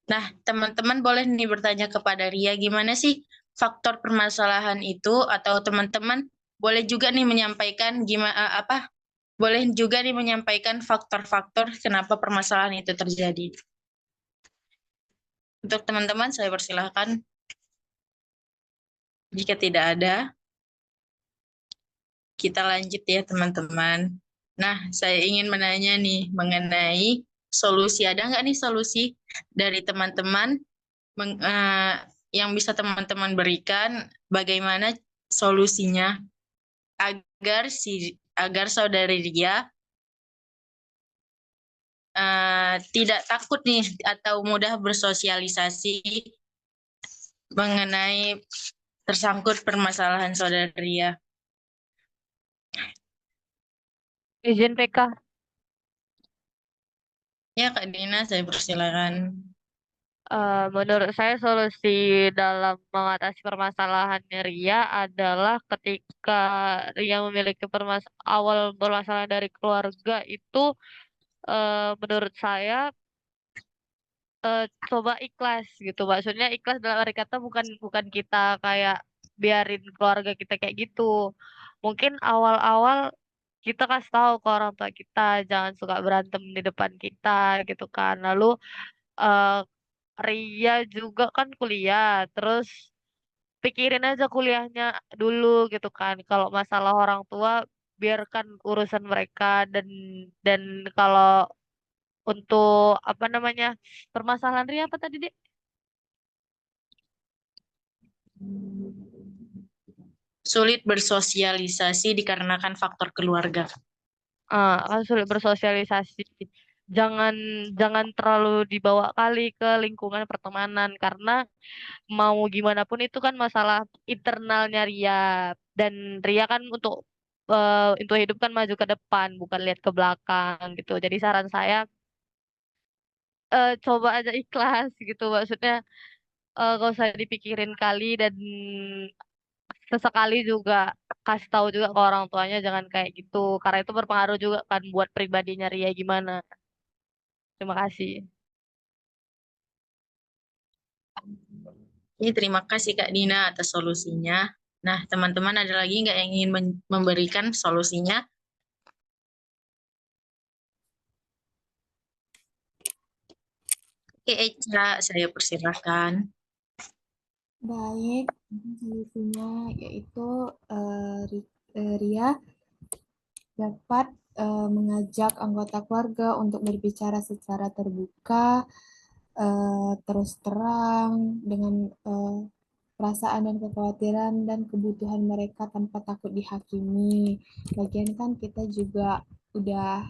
Nah, teman-teman boleh nih bertanya kepada Ria, gimana sih faktor permasalahan itu? Atau teman-teman boleh juga nih menyampaikan gimana apa? Boleh juga nih menyampaikan faktor-faktor kenapa permasalahan itu terjadi. Untuk teman-teman, saya persilahkan. Jika tidak ada, kita lanjut ya teman-teman. Nah, saya ingin menanya nih mengenai solusi. Ada nggak nih solusi dari teman-teman yang bisa teman-teman berikan bagaimana solusinya agar saudari dia tidak takut nih atau mudah bersosialisasi mengenai tersangkut permasalahan saudari dia. Izin PK. Ya Kak Dina, saya persilakan. Menurut saya solusi dalam mengatasi permasalahannya Ria adalah ketika Ria memiliki awal bermasalah dari keluarga itu, menurut saya coba ikhlas gitu. Maksudnya ikhlas dalam arti kata bukan bukan kita kayak biarin keluarga kita kayak gitu. Mungkin awal-awal kita kasih tahu ke orang tua kita jangan suka berantem di depan kita gitu kan. Lalu eh, Ria juga kan kuliah, terus pikirin aja kuliahnya dulu gitu kan. Kalau masalah orang tua biarkan urusan mereka, dan kalau untuk apa namanya permasalahan Ria apa tadi Dek? Sulit bersosialisasi dikarenakan faktor keluarga. Kan sulit bersosialisasi. Jangan jangan terlalu dibawa kali ke lingkungan pertemanan karena mau gimana pun itu kan masalah internalnya Ria, dan Ria kan untuk hidup kan maju ke depan bukan lihat ke belakang gitu. Jadi saran saya coba aja ikhlas gitu, maksudnya gak usah dipikirin kali, dan sesekali juga kasih tahu juga ke orang tuanya jangan kayak gitu karena itu berpengaruh juga kan buat pribadinya Ria gimana. Terima kasih. Oke, terima kasih Kak Dina atas solusinya. Nah, teman-teman ada lagi nggak yang ingin memberikan solusinya? Oke, Eca, saya persilahkan. Baik, solusinya yaitu Ria dapat mengajak anggota keluarga untuk berbicara secara terbuka, terus terang dengan perasaan dan kekhawatiran dan kebutuhan mereka tanpa takut dihakimi. Lagian kan kita juga udah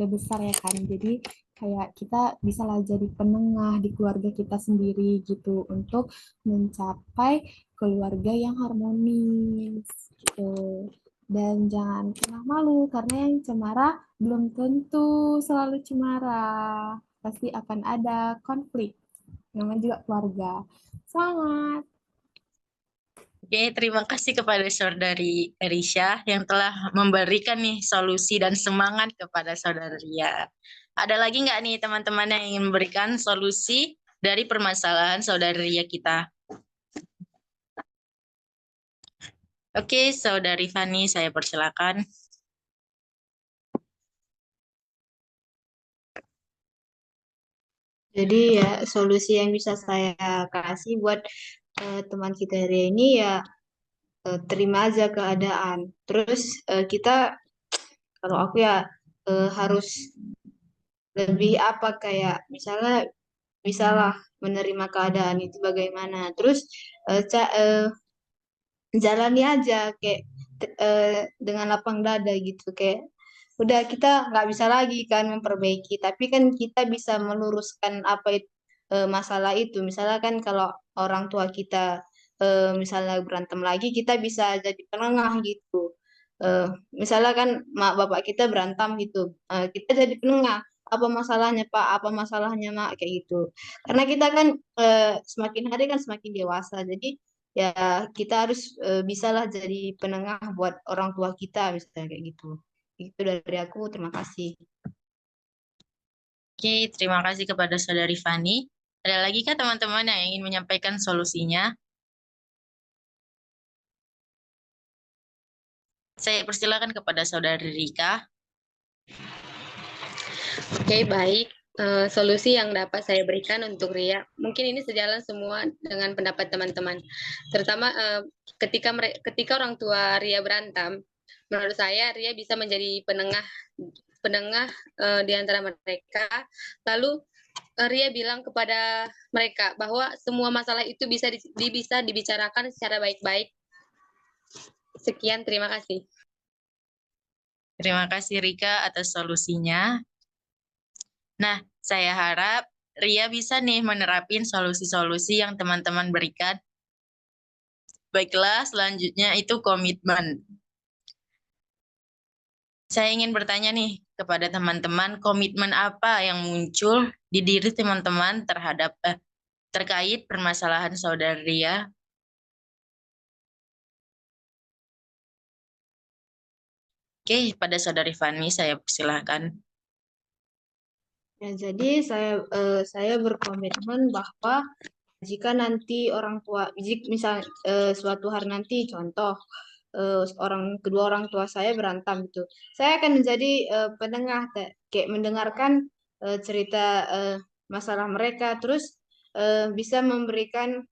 besar ya kan, jadi kayak kita bisa lah jadi penengah di keluarga kita sendiri gitu untuk mencapai keluarga yang harmonis gitu. Dan jangan pernah malu karena yang cemara belum tentu selalu cemara. Pasti akan ada konflik. Namanya juga keluarga. Semangat! Oke, terima kasih kepada Saudari Erisha yang telah memberikan nih solusi dan semangat kepada Saudara Ria. Ada lagi nggak nih teman-teman yang ingin memberikan solusi dari permasalahan Saudari Ria kita? Oke, Saudari Fani, saya persilakan. Jadi ya solusi yang bisa saya kasih buat teman kita Ria ini ya terima aja keadaan. Terus kita kalau aku ya harus lebih apa kayak misalnya bisalah menerima keadaan itu bagaimana. Terus jalani aja kayak dengan lapang dada gitu kayak udah kita nggak bisa lagi kan memperbaiki tapi kan kita bisa meluruskan apa itu masalah itu misalnya kan kalau orang tua kita misalnya berantem lagi kita bisa jadi penengah gitu. Eh, Misalnya kan mak bapak kita berantem gitu. Kita jadi penengah apa masalahnya Pak apa masalahnya Mak kayak gitu karena kita kan semakin hari kan semakin dewasa jadi ya kita harus bisalah jadi penengah buat orang tua kita misalnya kayak gitu. Itu dari aku, terima kasih. Oke, terima kasih kepada Saudari Fani. Ada lagi kah teman-teman yang ingin menyampaikan solusinya? Saya persilakan kepada Saudari Rika. Oke, baik. Solusi yang dapat saya berikan untuk Ria, mungkin ini sejalan semua dengan pendapat teman-teman. Terutama ketika orang tua Ria berantem, menurut saya Ria bisa menjadi penengah di antara mereka. Lalu Ria bilang kepada mereka bahwa semua masalah itu bisa dibicarakan secara baik-baik. Sekian, terima kasih. Terima kasih Rika atas solusinya. Nah, saya harap Ria bisa nih menerapin solusi-solusi yang teman-teman berikan. Baiklah, selanjutnya itu komitmen. Saya ingin bertanya nih kepada teman-teman, komitmen apa yang muncul di diri teman-teman terhadap terkait permasalahan saudari Ria. Oke, pada saudari Fani saya persilahkan. Ya, jadi saya berkomitmen bahwa jika nanti orang tua, misal suatu hari nanti contoh kedua orang tua saya berantem gitu, saya akan menjadi penengah, kayak mendengarkan cerita masalah mereka, terus bisa memberikan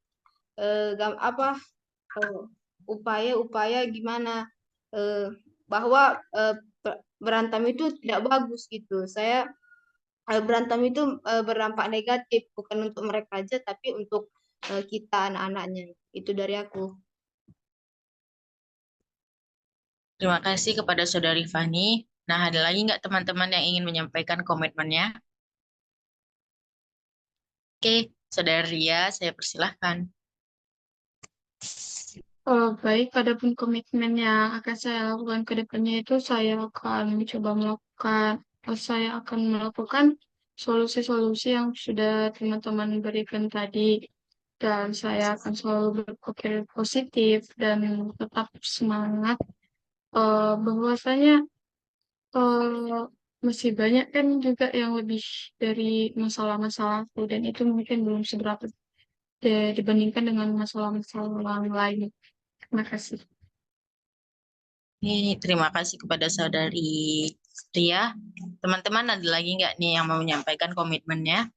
upaya-upaya gimana bahwa berantem itu tidak bagus gitu. Saya berantem itu berdampak negatif, bukan untuk mereka aja tapi untuk kita anak-anaknya. Itu dari aku. Terima kasih kepada saudari Fani. Nah, ada lagi nggak teman-teman yang ingin menyampaikan komitmennya? Oke, saudari Ria, saya persilahkan. Baik, adapun komitmen yang akan saya lakukan ke depannya itu saya akan melakukan solusi-solusi yang sudah teman-teman berikan tadi, dan saya akan selalu berpikir positif dan tetap semangat, bahwasanya masih banyak kan juga yang lebih dari masalah-masalahku, dan itu mungkin belum seberapa dibandingkan dengan masalah-masalah lain. Terima kasih. Terima kasih kepada saudari Ria. Teman-teman ada lagi nggak nih yang mau menyampaikan komitmennya?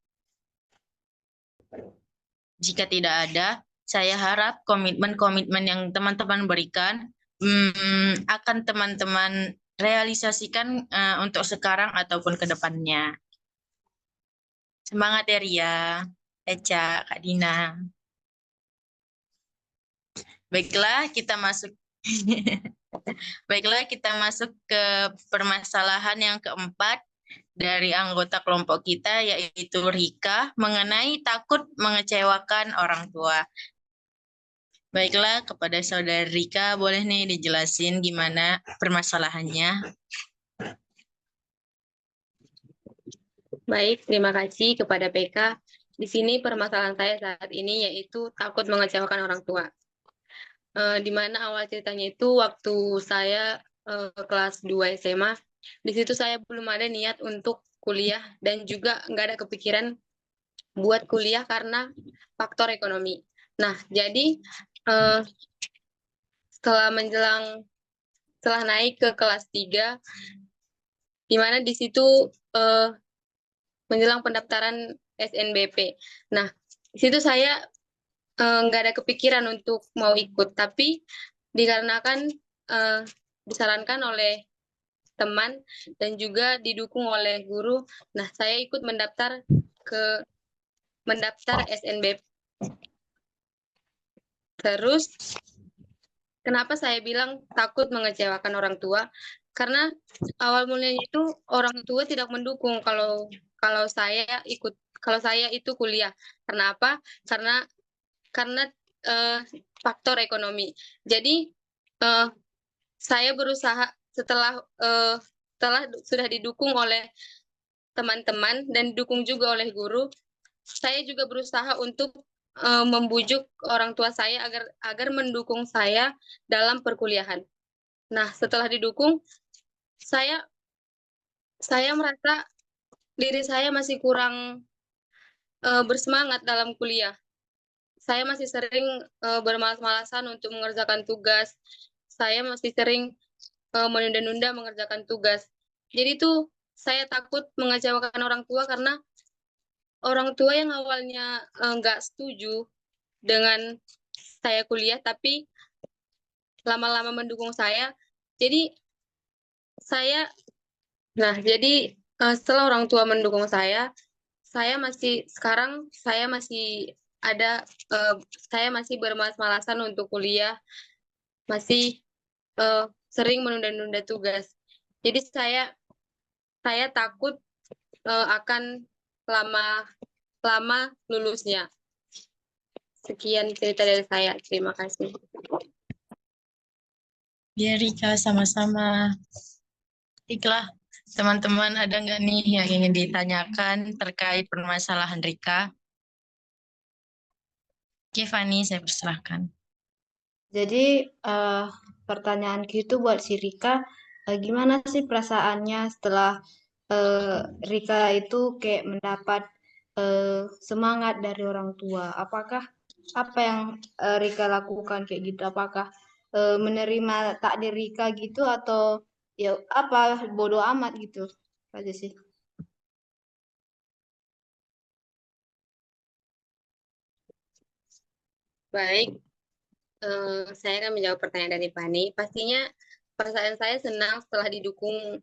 Jika tidak ada, saya harap komitmen-komitmen yang teman-teman berikan akan teman-teman realisasikan untuk sekarang ataupun ke depannya. Semangat ya Ria, Eca, Kak Dina. Baiklah, kita masuk ke permasalahan yang keempat dari anggota kelompok kita, yaitu Rika, mengenai takut mengecewakan orang tua. Baiklah, kepada saudari Rika, boleh nih dijelasin gimana permasalahannya? Baik, terima kasih kepada PK. Di sini permasalahan saya saat ini yaitu takut mengecewakan orang tua. Di mana awal ceritanya itu waktu saya kelas 2 SMA, di situ saya belum ada niat untuk kuliah dan juga nggak ada kepikiran buat kuliah karena faktor ekonomi. Nah, jadi setelah naik ke kelas 3, di mana di situ menjelang pendaftaran SNBP. Nah, di situ saya nggak ada kepikiran untuk mau ikut, tapi dikarenakan disarankan oleh teman dan juga didukung oleh guru, nah saya ikut mendaftar SNBP. Terus kenapa saya bilang takut mengecewakan orang tua? Karena awal mulanya itu orang tua tidak mendukung kalau saya itu kuliah. Karena apa? Karena faktor ekonomi. Jadi saya berusaha setelah sudah didukung oleh teman-teman dan didukung juga oleh guru, saya juga berusaha untuk membujuk orang tua saya agar mendukung saya dalam perkuliahan. Nah, setelah didukung, saya merasa diri saya masih kurang bersemangat dalam kuliah. Saya masih sering bermalas-malasan untuk mengerjakan tugas. Saya masih sering menunda-nunda mengerjakan tugas. Jadi tuh saya takut mengecewakan orang tua karena orang tua yang awalnya nggak setuju dengan saya kuliah, tapi lama-lama mendukung saya. Jadi setelah orang tua mendukung saya masih bermalas-malasan untuk kuliah, masih sering menunda-nunda tugas. Jadi saya takut akan lama lulusnya. Sekian cerita dari saya. Terima kasih. Ya Rika, sama-sama. Baiklah, teman-teman ada nggak nih yang ingin ditanyakan terkait permasalahan Rika? Oke, Fani, saya persilahkan. Jadi pertanyaanku itu buat si Rika, gimana sih perasaannya setelah Rika itu kayak mendapat semangat dari orang tua? Apakah apa yang Rika lakukan kayak gitu? Apakah menerima takdir Rika gitu atau ya apa bodoh amat gitu aja sih? Baik, saya akan menjawab pertanyaan dari Fani. Pastinya perasaan saya senang setelah didukung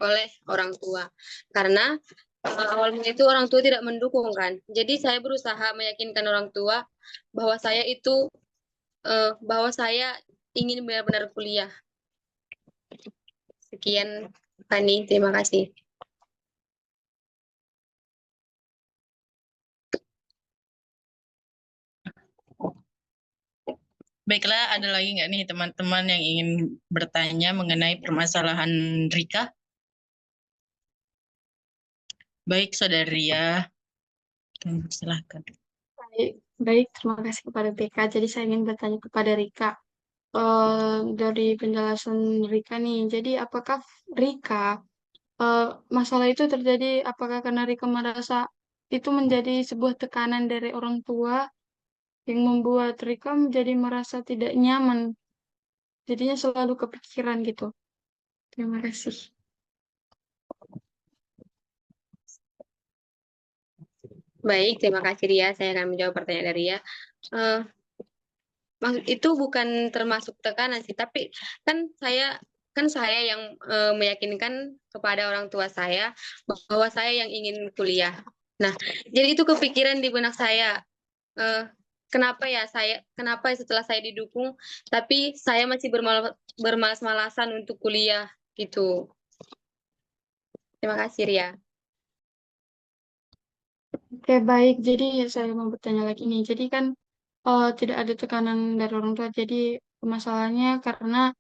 oleh orang tua. Karena awalnya itu orang tua tidak mendukung kan. Jadi saya berusaha meyakinkan orang tua bahwa saya itu bahwa saya ingin benar-benar kuliah. Sekian, Fani. Terima kasih. Baiklah, ada lagi nggak nih teman-teman yang ingin bertanya mengenai permasalahan Rika? Baik, Saudari ya. Silahkan. Baik, terima kasih kepada PK. Jadi saya ingin bertanya kepada Rika. Dari penjelasan Rika nih, jadi apakah Rika masalah itu terjadi apakah karena Rika merasa itu menjadi sebuah tekanan dari orang tua yang membuat Rika menjadi merasa tidak nyaman, jadinya selalu kepikiran gitu. Terima kasih. Baik, terima kasih Ria. Saya akan menjawab pertanyaan dari Ria. Maksud itu bukan termasuk tekanan sih, tapi kan saya yang meyakinkan kepada orang tua saya bahwa saya yang ingin kuliah. Nah, jadi itu kepikiran di benak saya. Kenapa setelah saya didukung, tapi saya masih bermalas-malasan untuk kuliah gitu. Terima kasih Ria. Oke, baik. Jadi saya mau bertanya lagi nih. Jadi kan tidak ada tekanan dari orang tua. Jadi masalahnya karena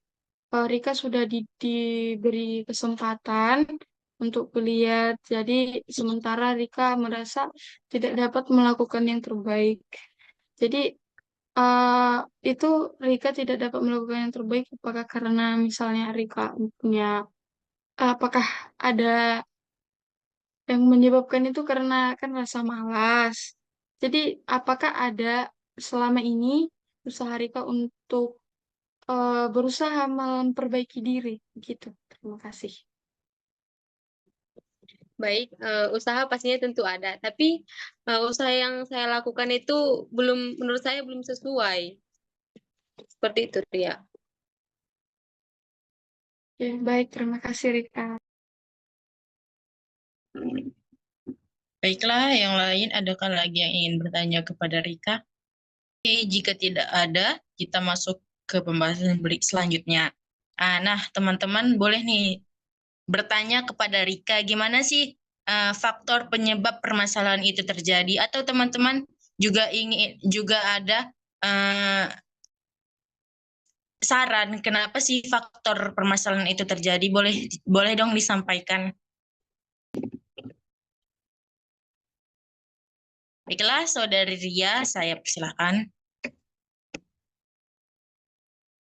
Rika sudah diberi kesempatan untuk kuliah. Jadi sementara Rika merasa tidak dapat melakukan yang terbaik. Jadi itu Rika tidak dapat melakukan yang terbaik. Apakah karena misalnya Rika punya, apakah ada yang menyebabkan itu karena kan rasa malas. Jadi apakah ada selama ini usaha Rika untuk berusaha memperbaiki diri gitu. Terima kasih. Baik, usaha pastinya tentu ada, tapi usaha yang saya lakukan itu menurut saya belum sesuai. Seperti itu, Ria. Oke, baik. Terima kasih, Rika. Baiklah, yang lain adakah lagi yang ingin bertanya kepada Rika? Oke, jika tidak ada, kita masuk ke pembahasan selanjutnya. Nah, teman-teman boleh nih bertanya kepada Rika, gimana sih faktor penyebab permasalahan itu terjadi? Atau teman-teman juga ada saran kenapa sih faktor permasalahan itu terjadi? Boleh dong disampaikan. Baiklah, Saudari Ria, saya persilahkan.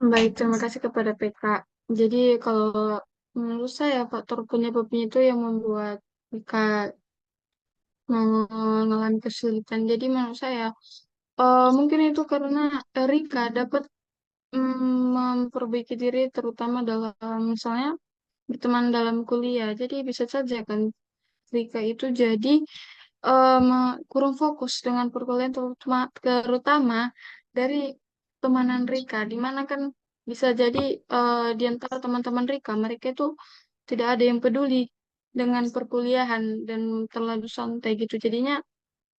Baik, terima kasih kepada PK. Jadi kalau menurut saya faktor penyebabnya itu yang membuat Rika mengalami kesulitan. Jadi menurut saya mungkin itu karena Rika dapat memperbaiki diri terutama dalam misalnya berteman dalam kuliah. Jadi bisa saja kan Rika itu jadi kurang fokus dengan perkuliahan terutama dari temanan Rika, di mana kan bisa jadi di antara teman-teman Rika mereka itu tidak ada yang peduli dengan perkuliahan dan terlalu santai gitu. Jadinya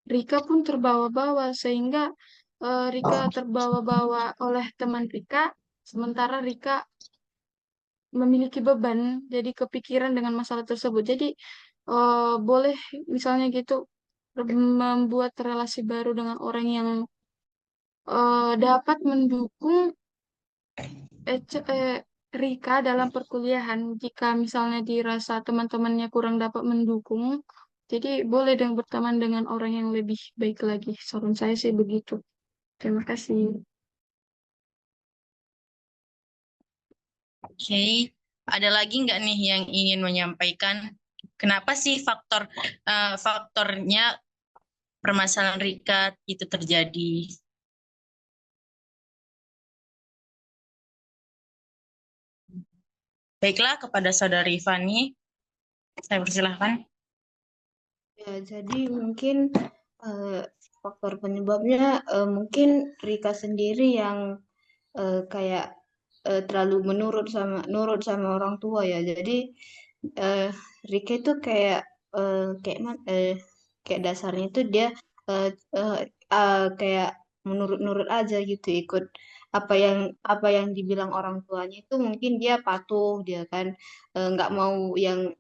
Rika pun terbawa-bawa sehingga Rika terbawa-bawa oleh teman Rika, sementara Rika memiliki beban, jadi kepikiran dengan masalah tersebut. Jadi boleh misalnya gitu membuat relasi baru dengan orang yang dapat mendukung Rika dalam perkuliahan. Jika misalnya dirasa teman-temannya kurang dapat mendukung, jadi boleh dong berteman dengan orang yang lebih baik lagi. Saran saya sih begitu. Terima kasih. Oke, ada lagi nggak nih yang ingin menyampaikan kenapa sih faktornya permasalahan Rika itu terjadi? Baiklah, kepada Saudari Fani, saya persilahkan. Ya, jadi mungkin faktor penyebabnya mungkin Rika sendiri yang kayak terlalu nurut sama orang tua ya. Jadi Rika itu kayak dasarnya itu dia eh, eh, kayak menurut-nurut aja gitu, ikut apa yang dibilang orang tuanya, itu mungkin dia patuh, dia kan nggak mau yang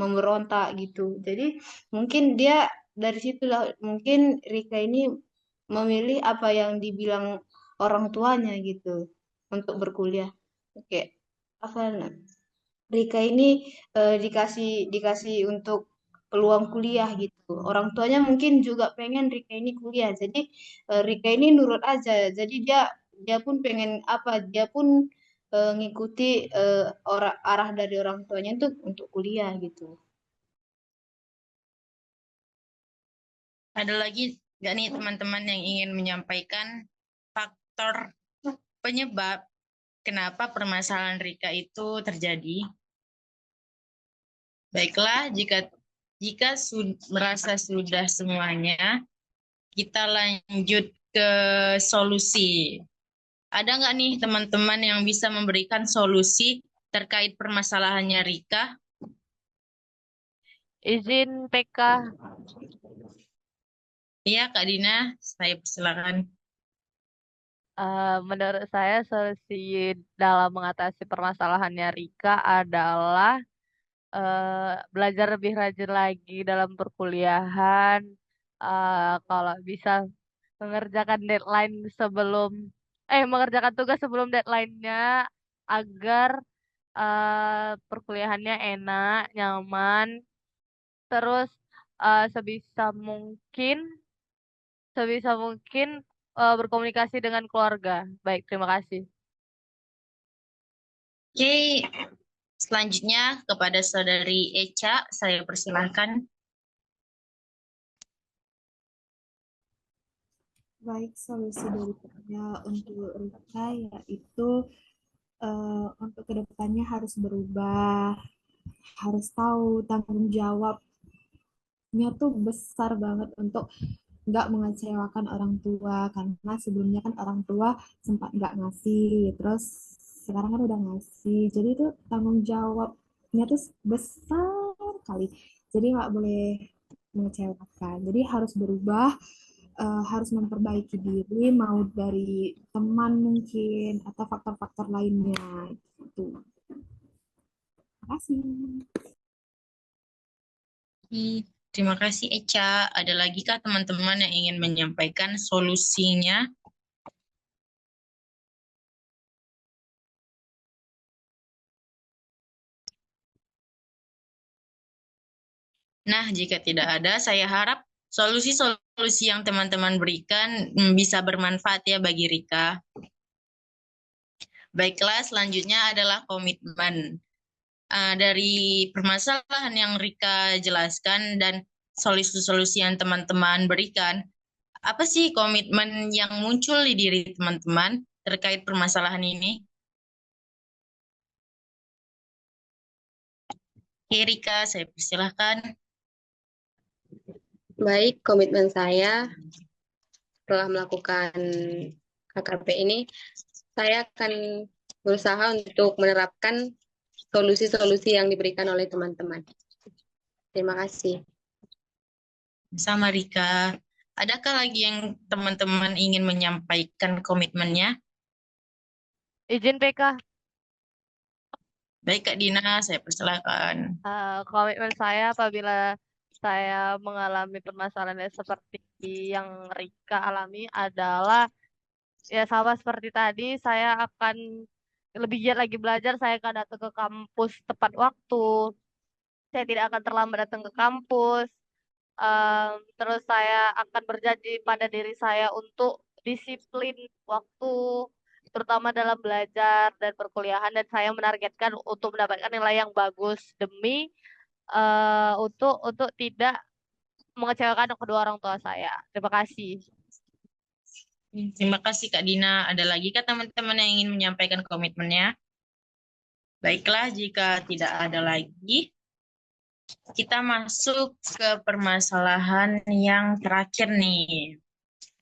memberontak gitu. Jadi mungkin dia dari situlah mungkin Rika ini memilih apa yang dibilang orang tuanya gitu untuk berkuliah. Oke, apa Rika ini dikasih untuk peluang kuliah gitu. Orang tuanya mungkin juga pengen Rika ini kuliah. Jadi Rika ini nurut aja. Jadi dia pun pengen apa? Dia pun ngikuti arah dari orang tuanya untuk kuliah gitu. Ada lagi nggak nih teman-teman yang ingin menyampaikan faktor penyebab kenapa permasalahan Rika itu terjadi? Baiklah, jika merasa sudah semuanya, kita lanjut ke solusi. Ada nggak nih teman-teman yang bisa memberikan solusi terkait permasalahannya Rika? Izin PK. Iya, Kak Dina, saya persilakan. Menurut saya solusi dalam mengatasi permasalahannya Rika adalah belajar lebih rajin lagi dalam perkuliahan. Kalau bisa mengerjakan tugas sebelum deadline-nya agar perkuliahannya enak, nyaman. Terus sebisa mungkin berkomunikasi dengan keluarga. Baik, terima kasih. Oke, selanjutnya kepada Saudari Echa, saya persilahkan. Baik, solusi dari saya untuk Rika yaitu untuk kedepannya harus berubah, harus tahu tanggung jawabnya tuh besar banget untuk nggak mengecewakan orang tua, karena sebelumnya kan orang tua sempat nggak ngasih, terus sekarang kan udah ngasih, jadi itu tanggung jawabnya tuh besar kali, jadi nggak boleh mengecewakan, jadi harus berubah, harus memperbaiki diri, mau dari teman mungkin atau faktor-faktor lainnya gitu. Terima kasih. Terima kasih Echa. Ada lagi kah teman-teman yang ingin menyampaikan solusinya? Nah, jika tidak ada, saya harap solusi-solusi yang teman-teman berikan bisa bermanfaat ya bagi Rika. Baiklah, selanjutnya adalah komitmen. Dari permasalahan yang Rika jelaskan dan solusi-solusi yang teman-teman berikan, apa sih komitmen yang muncul di diri teman-teman terkait permasalahan ini? Oke, Rika, saya persilahkan. Baik, komitmen saya setelah melakukan KKP ini, saya akan berusaha untuk menerapkan solusi-solusi yang diberikan oleh teman-teman. Terima kasih. Sama Rika. Adakah lagi yang teman-teman ingin menyampaikan komitmennya? Izin PK. Baik, Kak Dina, saya persilakan. Komitmen saya apabila saya mengalami permasalahan seperti yang Rika alami adalah ya sama seperti tadi, saya akan lebih giat lagi belajar, saya akan datang ke kampus tepat waktu, saya tidak akan terlambat datang ke kampus, terus saya akan berjanji pada diri saya untuk disiplin waktu, terutama dalam belajar dan perkuliahan, dan saya menargetkan untuk mendapatkan nilai yang bagus demi untuk tidak mengecewakan kedua orang tua saya. Terima kasih. Terima kasih Kak Dina. Ada lagi kah teman-teman yang ingin menyampaikan komitmennya? Baiklah, jika tidak ada lagi, kita masuk ke permasalahan yang terakhir nih.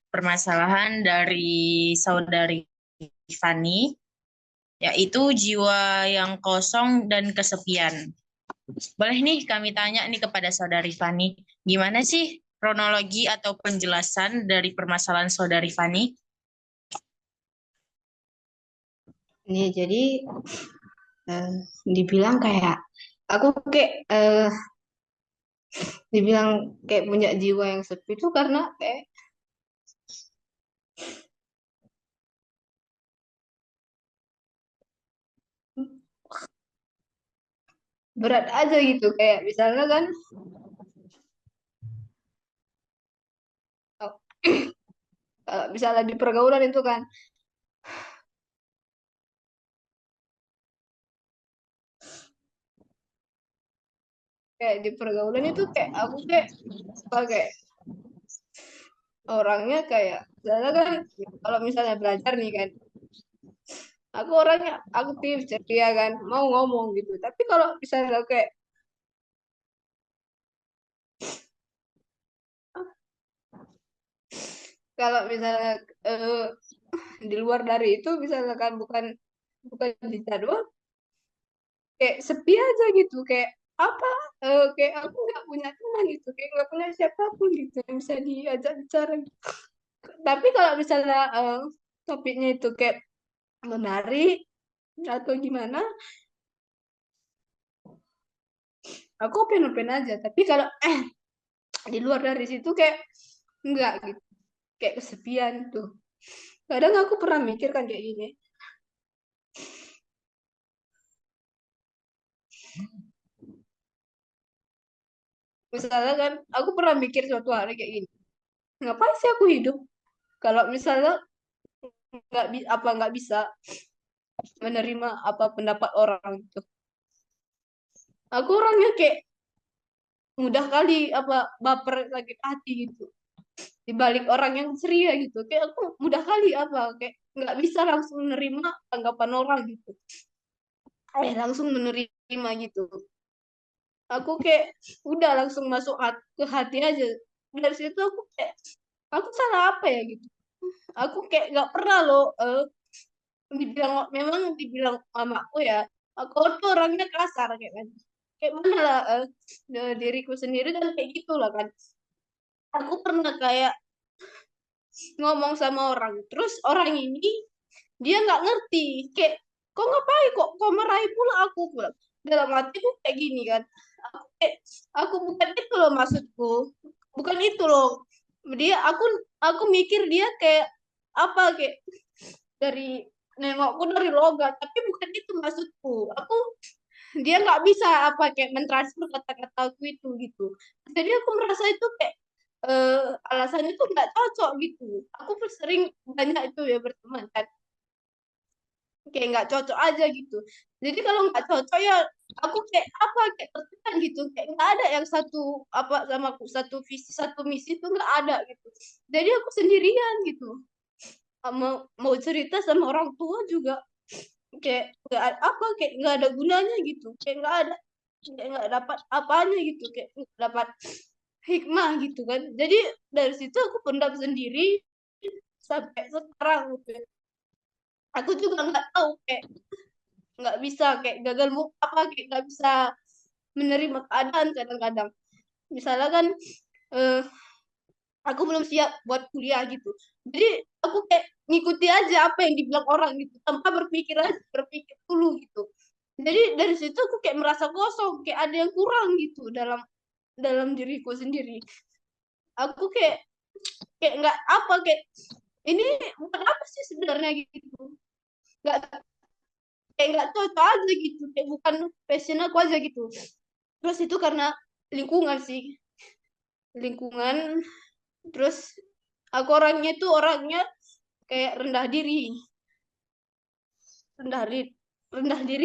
Permasalahan dari saudari Fani, yaitu jiwa yang kosong dan kesepian. Boleh nih kami tanya nih kepada saudari Fani, gimana sih kronologi atau penjelasan dari permasalahan saudari Fani? Nih, jadi dibilang kayak aku kayak dibilang kayak punya jiwa yang sepi itu karena kayak berat aja gitu, kayak misalnya kan kalau misalnya di pergaulan itu kan kayak di pergaulan itu kayak aku kayak sebagai orangnya kayak misalnya kan kalau misalnya belajar nih kan aku orangnya aktif ceria kan mau ngomong gitu, tapi kalau misalnya kayak kalau misalnya di luar dari itu misalkan bukan bukan di jadwal kayak sepi aja gitu, kayak apa kayak aku nggak punya teman gitu, kayak nggak punya siapapun gitu yang bisa diajak bicara gitu. Tapi kalau misalnya topiknya itu kayak menarik atau gimana, aku open-open aja. Tapi kalau di luar dari situ kayak enggak gitu, kayak kesepian tuh. Kadang aku pernah mikir kan kayak gini, misalnya kan aku pernah mikir suatu hari kayak gini, ngapain sih aku hidup kalau misalnya nggak bisa menerima apa pendapat orang gitu. Aku orangnya kayak mudah kali apa baper sakit hati gitu dibalik orang yang ceria gitu, kayak aku mudah kali apa kayak nggak bisa langsung menerima tanggapan orang gitu, langsung menerima gitu. Aku kayak udah langsung masuk ke hati aja. Dari situ aku kayak aku salah apa ya gitu. Aku kayak nggak pernah loh dibilang, memang dibilang mamaku ya aku tuh orangnya kasar kayak mana lah diriku sendiri dan kayak gitulah kan. Aku pernah kayak ngomong sama orang, terus orang ini dia nggak ngerti, kayak kok ngapain kok marahi pula aku pula. Dalam hatiku kayak gini kan, aku bukan itu loh maksudku, bukan itu loh dia, aku mikir dia kayak apa, kayak dari nengokku dari logat, tapi bukan itu maksudku. Dia nggak bisa apa kayak mentransfer kata-kataku itu gitu. Jadi aku merasa itu kayak alasannya tuh nggak cocok gitu. Aku sering banyak itu ya berteman kan, kayak nggak cocok aja gitu. Jadi kalau nggak cocok ya aku kayak apa kayak tertekan gitu, kayak nggak ada yang satu apa sama aku, satu visi satu misi itu nggak ada gitu. Jadi aku sendirian gitu, mau cerita sama orang tua juga kayak nggak ada gunanya gitu, kayak nggak dapat apanya gitu, kayak nggak dapat hikmah gitu kan. Jadi dari situ aku pendam sendiri sampai sekarang gitu. Aku juga nggak tahu, kayak nggak bisa kayak gagal apa kayak nggak bisa menerima keadaan kadang-kadang. Misalnya kan aku belum siap buat kuliah gitu, jadi aku kayak ngikuti aja apa yang dibilang orang gitu tanpa berpikir dulu gitu. Jadi dari situ aku kayak merasa kosong, kayak ada yang kurang gitu dalam dalam diriku sendiri. Aku kayak nggak apa, kayak ini bukan apa sih sebenarnya gitu, nggak kayak nggak cocok aja gitu, kayak bukan passion aku aja gitu. Terus itu karena lingkungan sih, lingkungan. Terus aku orangnya kayak rendah diri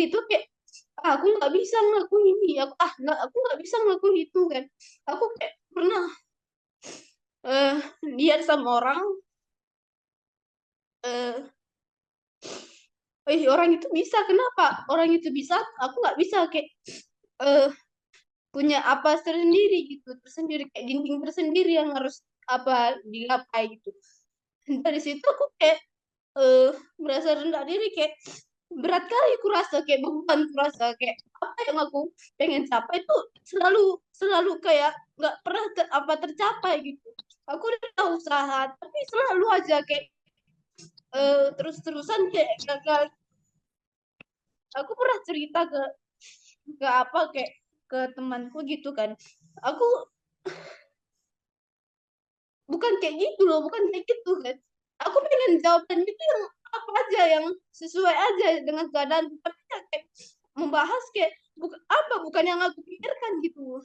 itu kayak aku nggak bisa ngelakuin ini, aku nggak bisa ngelakuin itu kan. Aku kayak pernah lihat sama orang, orang itu bisa, kenapa orang itu bisa, aku nggak bisa, kayak punya apa tersendiri gitu, tersendiri kayak dinding tersendiri yang harus apa digapai gitu. Dari situ aku kayak merasa rendah diri, kayak berat kali kurasa, kayak beban kurasa, kayak apa yang aku pengen capai itu selalu kayak nggak pernah tercapai gitu. Aku udah usaha tapi selalu aja kayak terus-terusan kayak gagal. Aku pernah cerita kayak ke temanku gitu kan, aku bukan kayak gitu loh, bukan kayak gitu kan. Aku pengen jawaban itu yang apa aja, yang sesuai aja dengan keadaan, tapi kayak membahas kayak bukan yang aku pikirkan gitu.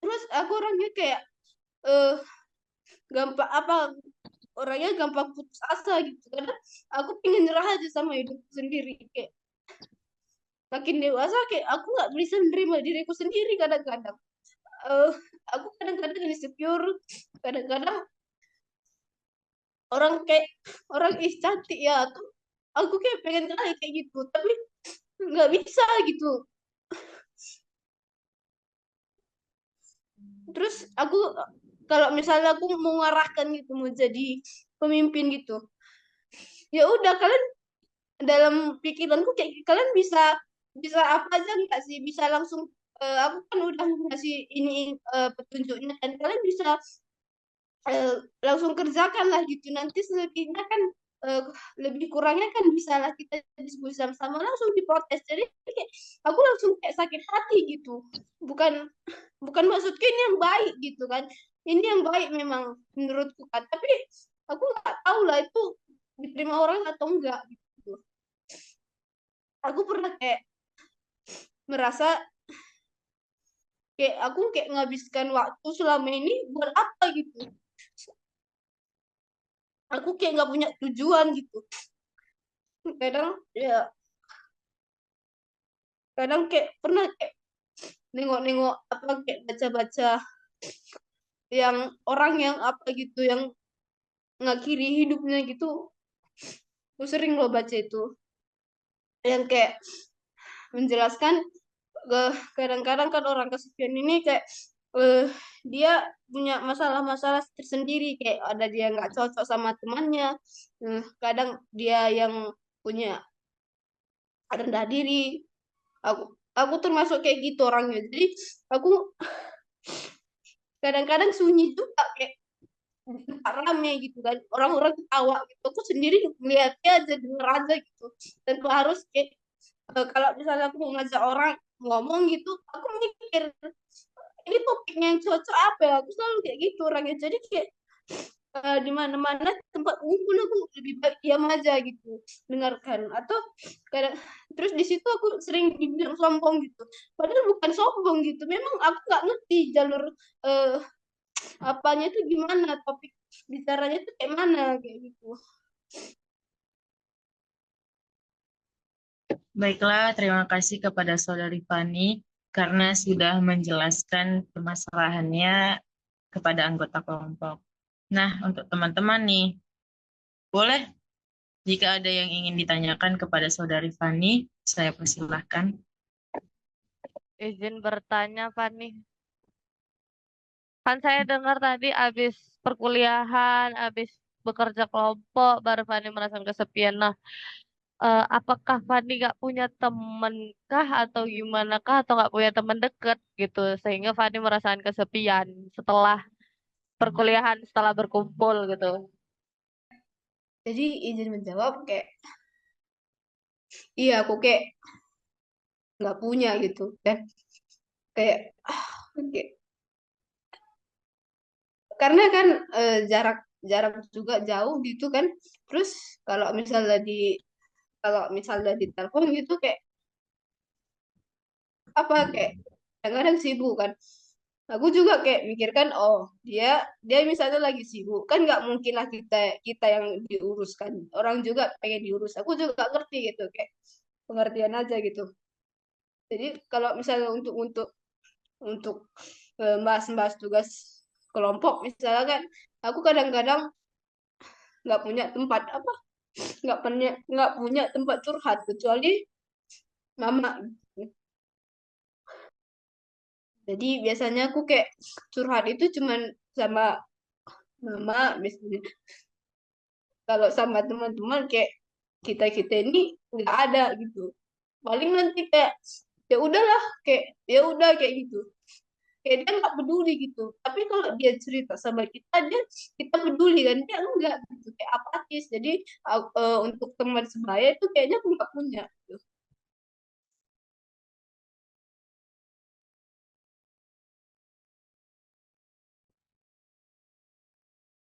Terus aku orangnya kayak gampang orangnya gampang putus asa gitu, karena aku pengen nyerah aja sama hidupku sendiri. Kayak makin dewasa kayak aku nggak bisa menerima diriku sendiri kadang-kadang. Aku kadang-kadang insecure, kadang-kadang orang cantik ya, aku kayak pengen kayak gitu, tapi nggak bisa gitu. Terus aku kalau misalnya aku mau ngarahkan gitu, mau jadi pemimpin gitu, ya udah, kalian dalam pikiranku kayak kalian bisa apa aja nggak sih, bisa langsung aku kan udah ngasih ini petunjuknya, dan kalian bisa langsung kerjakan lah gitu, nanti sedikitnya kan lebih kurangnya kan bisa lah kita diskusi sama-sama, langsung diprotes. Jadi kayak aku langsung kayak sakit hati gitu, bukan maksudku ini yang baik gitu kan, ini yang baik memang menurutku kan, tapi aku nggak tahu lah itu diterima orang atau enggak gitu. Aku pernah kayak merasa kayak aku kayak menghabiskan waktu selama ini buat apa gitu, aku kayak nggak punya tujuan gitu. Kadang kayak pernah kayak nengok-nengok apa, kayak baca-baca yang orang yang apa gitu, yang ngakhiri hidupnya gitu. Aku sering loh baca itu, yang kayak menjelaskan kadang-kadang kan orang kesepian ini kayak dia punya masalah-masalah tersendiri, kayak ada dia nggak cocok sama temannya, kadang dia yang punya rendah diri. Aku termasuk kayak gitu orangnya, jadi aku kadang-kadang sunyi juga, kayak ramai gitu kan, orang-orang ketawa gitu, aku sendiri melihatnya aja, denger aja gitu, tanpa harus kayak kalau misalnya aku mau ngajak orang ngomong gitu, aku mikir ini topiknya yang cocok apa ya, aku selalu kayak gitu orangnya. Jadi kayak di mana-mana tempat umum aku lebih baik diam aja gitu, dengarkan, atau kadang terus di situ aku sering dibilang sombong gitu, padahal bukan sombong gitu, memang aku nggak ngerti jalur apanya itu gimana, topik bicaranya itu kayak mana, kayak gitu. Baiklah, terima kasih kepada Saudari Fani karena sudah menjelaskan permasalahannya kepada anggota kelompok. Nah, untuk teman-teman nih, boleh jika ada yang ingin ditanyakan kepada Saudari Fani, saya persilahkan. Izin bertanya, Fani. Kan saya dengar tadi habis perkuliahan, habis bekerja kelompok, baru Fani merasakan kesepian. Nah, apakah Fani nggak punya temen kah atau gimana kah, atau nggak punya teman deket gitu, sehingga Fani merasakan kesepian setelah perkuliahan, setelah berkumpul gitu? Jadi izin menjawab, kayak iya aku kayak nggak punya gitu, dan kayak kayak karena kan jarak juga jauh gitu kan. Terus kalau misalnya di telepon gitu, kayak apa, kayak kadang-kadang sibuk kan, Aku juga kayak mikirkan, oh dia dia misalnya lagi sibuk, kan nggak mungkin lah kita kita yang diuruskan. Orang juga pengen diurus. Aku juga ngerti gitu, kayak pengertian aja gitu. Jadi kalau misalnya untuk bahas-bahas tugas kelompok misalnya kan, aku kadang-kadang nggak punya tempat apa, nggak punya tempat curhat kecuali mama. Jadi biasanya aku kayak curhat itu cuman sama mama biasanya. Kalau sama teman-teman kayak kita-kita ini nggak ada gitu. Paling nanti kayak ya udahlah, kayak ya udah kayak gitu. Kayak dia nggak peduli gitu. Tapi kalau dia cerita sama kita peduli kan, dia enggak gitu, kayak apatis. Jadi untuk teman sebaya itu kayaknya aku nggak punya gitu.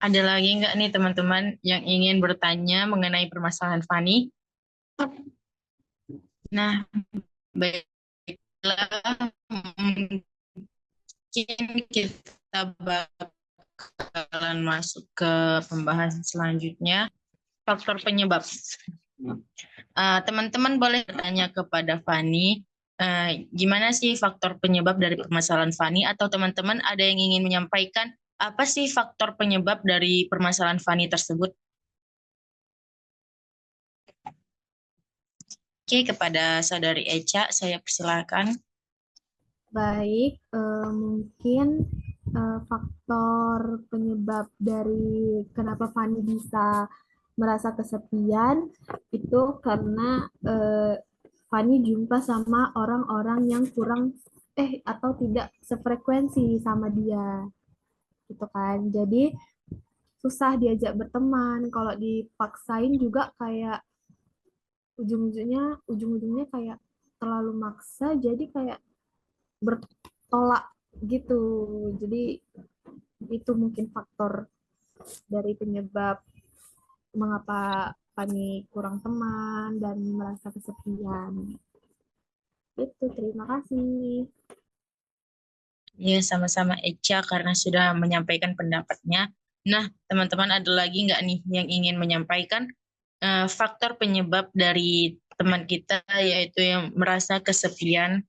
Ada lagi nggak nih teman-teman yang ingin bertanya mengenai permasalahan Fani? Nah, baiklah, mungkin kita bakalan masuk ke pembahasan selanjutnya, faktor penyebab. Teman-teman boleh bertanya kepada Fani, gimana sih faktor penyebab dari permasalahan Fani, atau teman-teman ada yang ingin menyampaikan apa sih faktor penyebab dari permasalahan Fani tersebut? Oke, kepada Saudari Echa, saya persilakan. Baik, mungkin faktor penyebab dari kenapa Fani bisa merasa kesepian itu karena Fani jumpa sama orang-orang yang kurang atau tidak sefrekuensi sama dia, gitu kan. Jadi susah diajak berteman. Kalau dipaksain juga kayak ujung-ujungnya kayak terlalu maksa, jadi kayak bertolak gitu. Jadi itu mungkin faktor dari penyebab mengapa Fani kurang teman dan merasa kesepian. Itu, terima kasih. Ya, sama-sama Echa karena sudah menyampaikan pendapatnya. Nah, teman-teman ada lagi nggak nih yang ingin menyampaikan faktor penyebab dari teman kita yaitu yang merasa kesepian?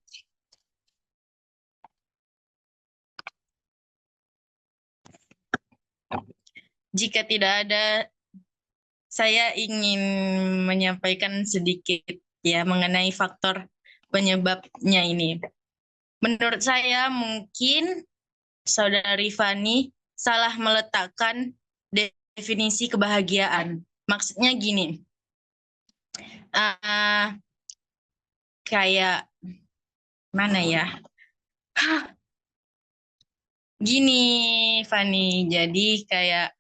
Jika tidak ada, saya ingin menyampaikan sedikit ya mengenai faktor penyebabnya ini. Menurut saya mungkin Saudari Fani salah meletakkan definisi kebahagiaan. Maksudnya gini, kayak mana ya? Gini, Fani. Jadi kayak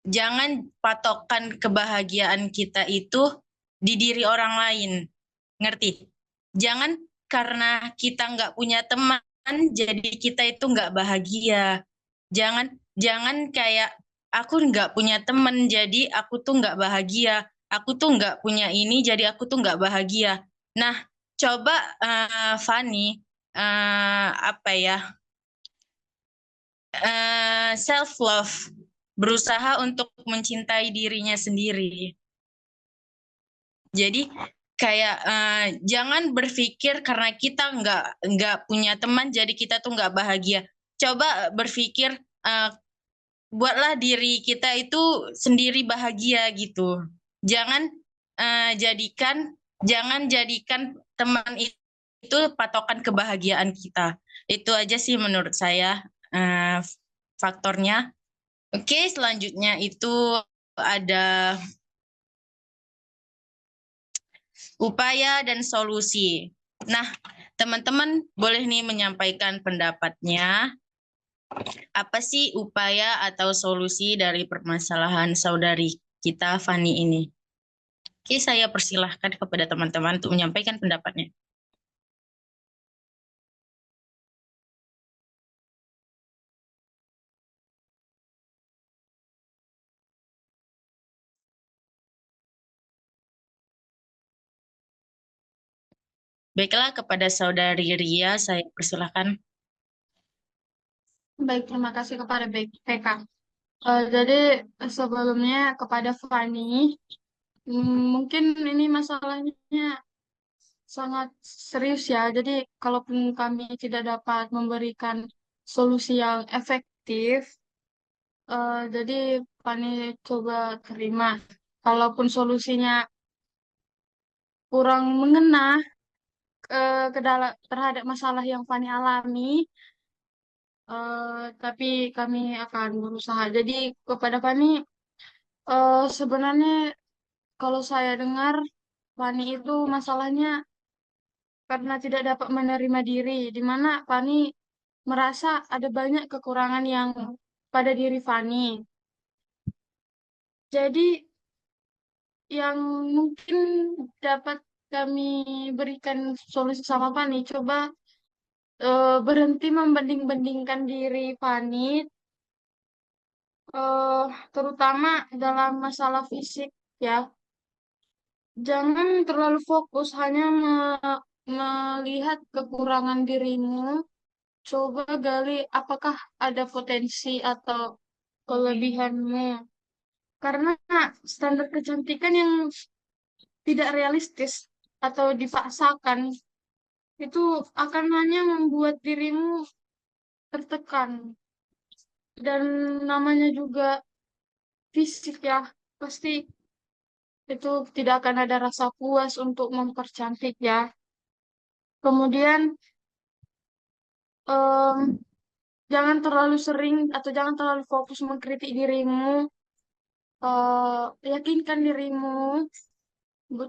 jangan patokan kebahagiaan kita itu di diri orang lain. Ngerti? Jangan karena kita nggak punya teman, jadi kita itu nggak bahagia. Jangan kayak aku nggak punya teman, jadi aku tuh nggak bahagia. Aku tuh nggak punya ini, jadi aku tuh nggak bahagia. Nah, coba Fani, apa ya, self love, berusaha untuk mencintai dirinya sendiri. Jadi kayak jangan berpikir karena kita nggak punya teman jadi kita tuh nggak bahagia. Coba berpikir buatlah diri kita itu sendiri bahagia gitu. Jangan jadikan teman itu patokan kebahagiaan kita. Itu aja sih menurut saya faktornya. Oke, selanjutnya itu ada upaya dan solusi. Nah, teman-teman boleh nih menyampaikan pendapatnya. Apa sih upaya atau solusi dari permasalahan saudari kita, Fani ini? Oke, saya persilahkan kepada teman-teman untuk menyampaikan pendapatnya. Baiklah, kepada Saudari Ria, saya persilahkan. Baik, terima kasih kepada PK. Jadi sebelumnya kepada Fani, mungkin ini masalahnya sangat serius ya. Jadi kalaupun kami tidak dapat memberikan solusi yang efektif, jadi Fani coba terima. Kalaupun solusinya kurang mengena terhadap masalah yang Fani alami, tapi kami akan berusaha. Jadi kepada Fani, sebenarnya kalau saya dengar Fani itu masalahnya karena tidak dapat menerima diri, di mana Fani merasa ada banyak kekurangan yang pada diri Fani. Jadi yang mungkin dapat kami berikan solusi sama Fani, coba berhenti membanding-bandingkan diri Fani, eh, terutama dalam masalah fisik ya. Jangan terlalu fokus hanya melihat kekurangan dirimu. Coba gali apakah ada potensi atau kelebihanmu. Karena standar kecantikan yang tidak realistis atau dipaksakan itu akan hanya membuat dirimu tertekan. Dan namanya juga fisik ya, pasti itu tidak akan ada rasa puas untuk mempercantik ya. Kemudian em, jangan terlalu sering atau jangan terlalu fokus mengkritik dirimu. Yakinkan dirimu,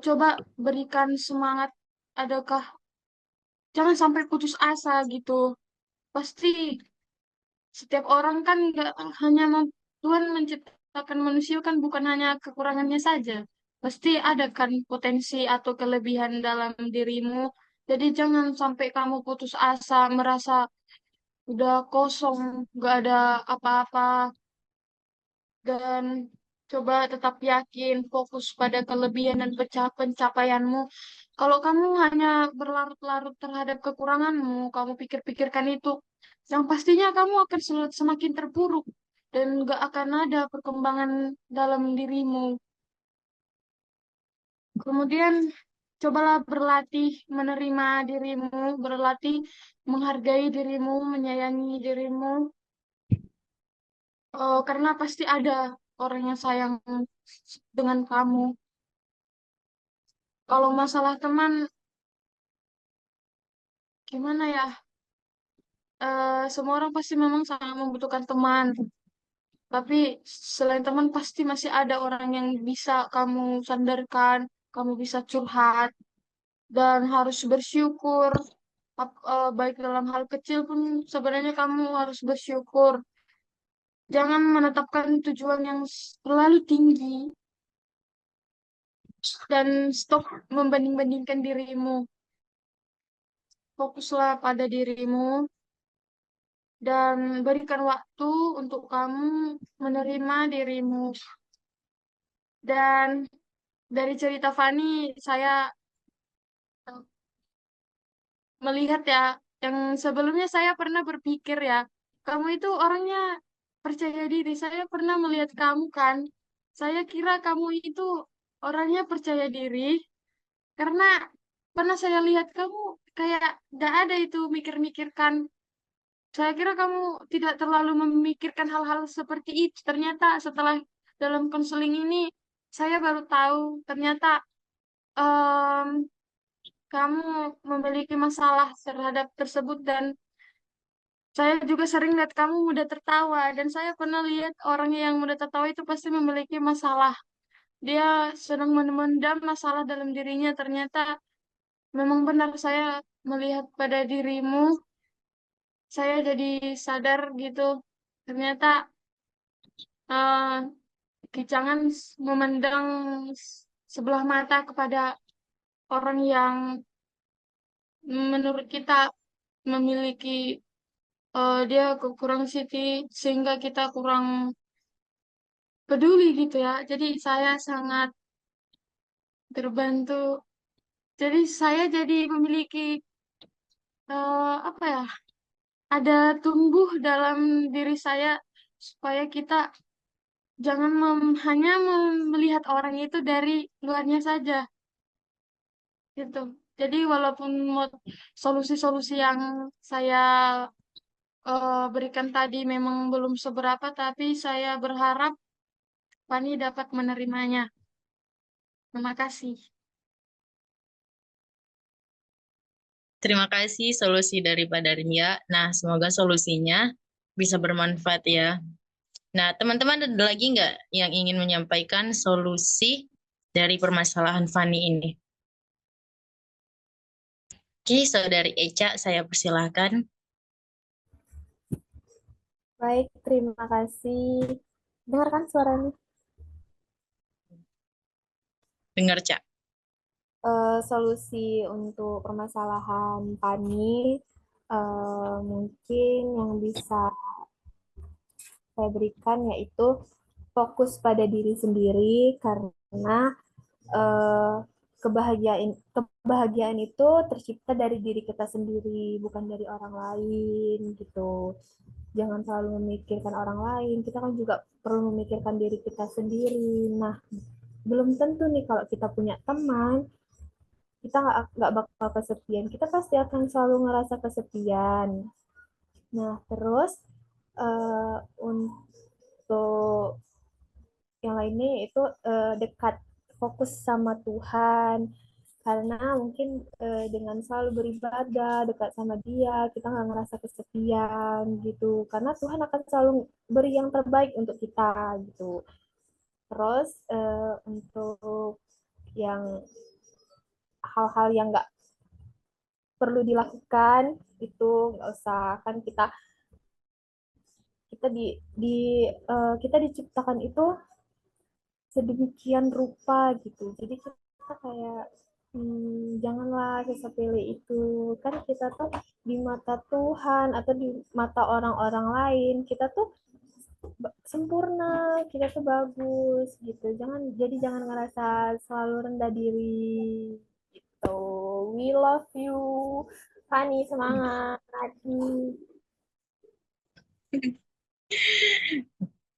coba berikan semangat. Adakah jangan sampai putus asa gitu. Pasti setiap orang kan nggak hanya Tuhan menciptakan manusia kan bukan hanya kekurangannya saja. Pasti ada kan potensi atau kelebihan dalam dirimu. Jadi jangan sampai kamu putus asa, merasa udah kosong, nggak ada apa-apa. Dan coba tetap yakin, fokus pada kelebihan dan pencapaianmu. Kalau kamu hanya berlarut-larut terhadap kekuranganmu, kamu pikir-pikirkan itu, yang pastinya kamu akan semakin terpuruk dan gak akan ada perkembangan dalam dirimu. Kemudian cobalah berlatih menerima dirimu, berlatih menghargai dirimu, menyayangi dirimu. Karena pasti ada orang yang sayang dengan kamu. Kalau masalah teman, gimana ya? Semua orang pasti memang sangat membutuhkan teman. Tapi selain teman, pasti masih ada orang yang bisa kamu sandarkan, kamu bisa curhat, dan harus bersyukur. Baik dalam hal kecil pun sebenarnya kamu harus bersyukur. Jangan menetapkan tujuan yang terlalu tinggi dan stop membanding-bandingkan dirimu. Fokuslah pada dirimu dan berikan waktu untuk kamu menerima dirimu. Dan dari cerita Fani, saya melihat ya, yang sebelumnya saya pernah berpikir ya, kamu itu orangnya percaya diri. Saya pernah melihat kamu kan, saya kira kamu itu orangnya percaya diri, karena pernah saya lihat kamu kayak gak ada itu mikir-mikirkan. Saya kira kamu tidak terlalu memikirkan hal-hal seperti itu. Ternyata setelah dalam konseling ini, saya baru tahu ternyata em, kamu memiliki masalah terhadap tersebut dan saya juga sering lihat kamu mudah tertawa dan saya pernah lihat orang yang mudah tertawa itu pasti memiliki masalah. Dia sedang memendam masalah dalam dirinya. Ternyata memang benar saya melihat pada dirimu, saya jadi sadar gitu. Ternyata eh, jangan memandang sebelah mata kepada orang yang menurut kita memiliki dia kurang city sehingga kita kurang peduli gitu ya. Jadi saya sangat terbantu Jadi saya jadi memiliki apa ya? Ada tumbuh dalam diri saya supaya kita jangan hanya melihat orang itu dari luarnya saja gitu. Jadi walaupun solusi-solusi yang saya berikan tadi memang belum seberapa, tapi saya berharap Fani dapat menerimanya. Terima kasih. Terima kasih solusi daripada Ria. Nah, semoga solusinya bisa bermanfaat ya. Nah, teman-teman ada lagi nggak yang ingin menyampaikan solusi dari permasalahan Fani ini? Oke, Saudari Eca, saya persilahkan. Baik, terima kasih. Dengarkan suaranya. Dengar, Cak. Solusi untuk permasalahan Pani mungkin yang bisa saya berikan yaitu fokus pada diri sendiri karena eh, kebahagiaan itu tercipta dari diri kita sendiri, bukan dari orang lain gitu. Jangan selalu memikirkan orang lain, kita kan juga perlu memikirkan diri kita sendiri. Nah, belum tentu nih kalau kita punya teman, kita nggak bakal kesepian. Kita pasti akan selalu ngerasa kesepian. Nah, terus untuk yang lainnya itu dekat fokus sama Tuhan karena mungkin dengan selalu beribadah dekat sama Dia kita nggak ngerasa kesepian gitu karena Tuhan akan selalu beri yang terbaik untuk kita gitu. Terus untuk yang hal-hal yang nggak perlu dilakukan itu nggak usah kan kita kita kita diciptakan itu sedemikian rupa gitu. Jadi kita kayak janganlah sesepele itu. Kan kita tuh di mata Tuhan atau di mata orang-orang lain, kita tuh sempurna, kita tuh bagus gitu. Jangan ngerasa selalu rendah diri gitu. We love you. Fanny, semangat.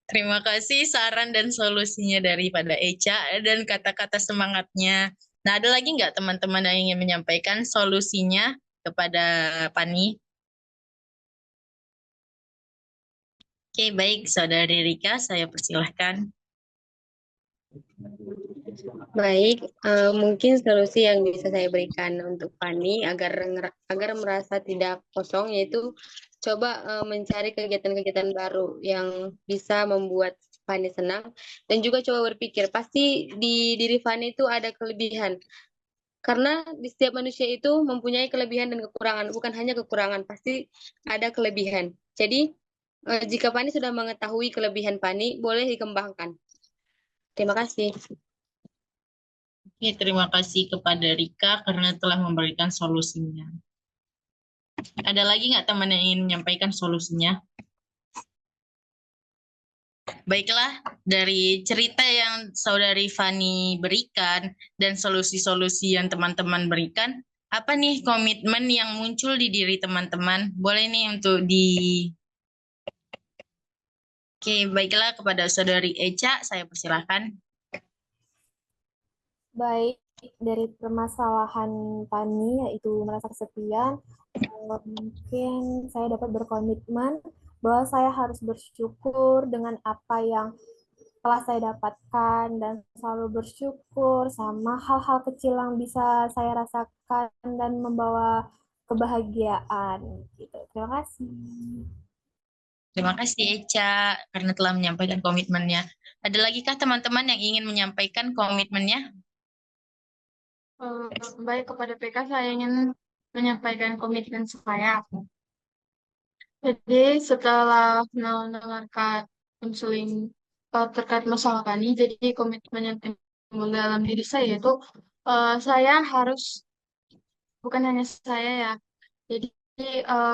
Terima kasih saran dan solusinya daripada Eca dan kata-kata semangatnya. Nah, ada lagi nggak teman-teman yang ingin menyampaikan solusinya kepada Pani? Oke, baik. Saudari Rika, saya persilahkan. Baik, mungkin solusi yang bisa saya berikan untuk Fani agar merasa tidak kosong yaitu coba mencari kegiatan-kegiatan baru yang bisa membuat Fani senang dan juga coba berpikir pasti di diri Fani itu ada kelebihan karena di setiap manusia itu mempunyai kelebihan dan kekurangan, bukan hanya kekurangan, pasti ada kelebihan. Jadi jika Fani sudah mengetahui kelebihan Fani, boleh dikembangkan. Terima kasih. Oke, terima kasih kepada Rika karena telah memberikan solusinya. Ada lagi nggak teman yang ingin menyampaikan solusinya? Baiklah, dari cerita yang Saudari Fani berikan dan solusi-solusi yang teman-teman berikan, apa nih komitmen yang muncul di diri teman-teman? Boleh nih untuk Oke, baiklah kepada Saudari Eca, saya persilahkan. Baik, dari permasalahan Pani yaitu merasa kesepian, mungkin saya dapat berkomitmen bahwa saya harus bersyukur dengan apa yang telah saya dapatkan dan selalu bersyukur sama hal-hal kecil yang bisa saya rasakan dan membawa kebahagiaan gitu. Terima kasih. Terima kasih Eca karena telah menyampaikan komitmennya. Ada lagi kah teman-teman yang ingin menyampaikan komitmennya? Baik, kepada PK saya ingin menyampaikan komitmen saya. Jadi setelah mendengarkan konseling terkait masalah tani, jadi komitmen yang timbul dalam diri saya itu saya harus, bukan hanya saya ya, jadi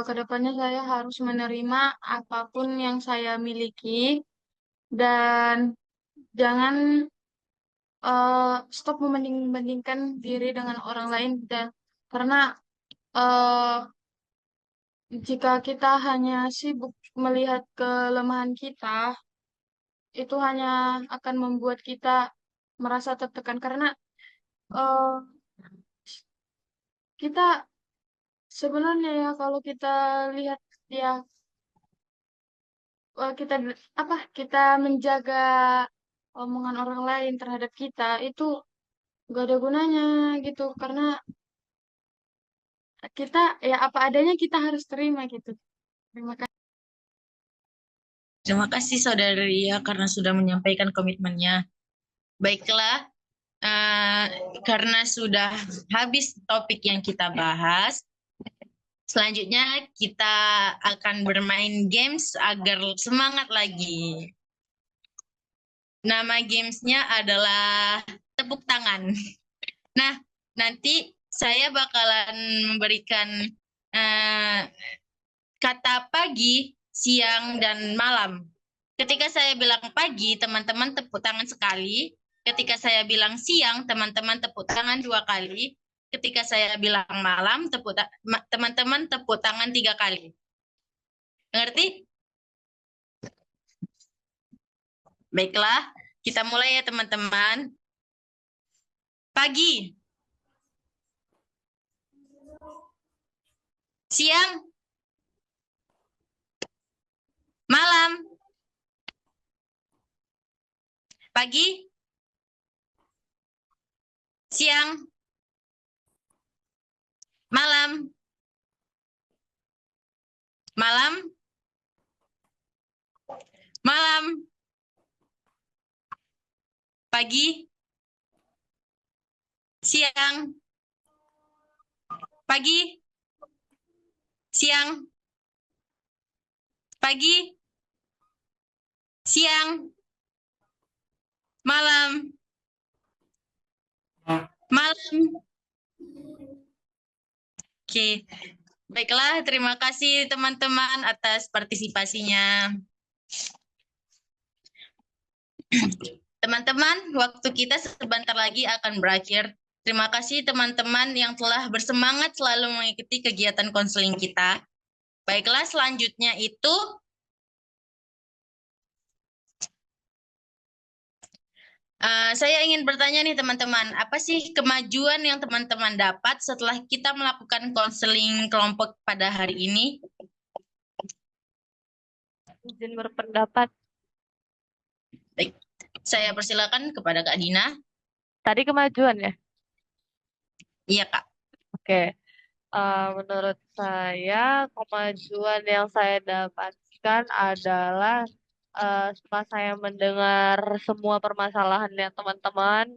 kedepannya saya harus menerima apapun yang saya miliki dan jangan stop membanding-bandingkan diri dengan orang lain, dan karena eh, jika kita hanya sibuk melihat kelemahan kita, itu hanya akan membuat kita merasa tertekan, karena eh, kita sebenarnya ya, kalau kita lihat ya, kita menjaga omongan orang lain terhadap kita itu gak ada gunanya gitu, karena kita ya apa adanya, kita harus terima gitu. Terima kasih. Terima kasih Saudari Ria karena sudah menyampaikan komitmennya. Baiklah, karena sudah habis topik yang kita bahas, selanjutnya kita akan bermain games agar semangat lagi. Nama gamesnya adalah tepuk tangan. Nah, nanti saya bakalan memberikan kata pagi, siang, dan malam. Ketika saya bilang pagi, teman-teman tepuk tangan sekali. Ketika saya bilang siang, teman-teman tepuk tangan 2 kali. Ketika saya bilang malam, teman-teman tepuk tangan 3 kali. Mengerti? Baiklah, kita mulai ya teman-teman. Pagi. Siang. Malam. Pagi. Siang. Malam. Malam. Malam. Pagi. Siang. Pagi. Siang. Pagi. Siang. Malam. Malam. Oke. Baiklah, terima kasih teman-teman atas partisipasinya. Teman-teman, waktu kita sebentar lagi akan berakhir. Terima kasih teman-teman yang telah bersemangat selalu mengikuti kegiatan konseling kita. Baiklah, selanjutnya itu saya ingin bertanya nih teman-teman, apa sih kemajuan yang teman-teman dapat setelah kita melakukan konseling kelompok pada hari ini? Izin berpendapat. Baik, saya persilakan kepada Kak Dina. Tadi kemajuan ya? Iya, Kak. Oke. Menurut saya, kemajuan yang saya dapatkan adalah setelah saya mendengar semua permasalahannya teman-teman,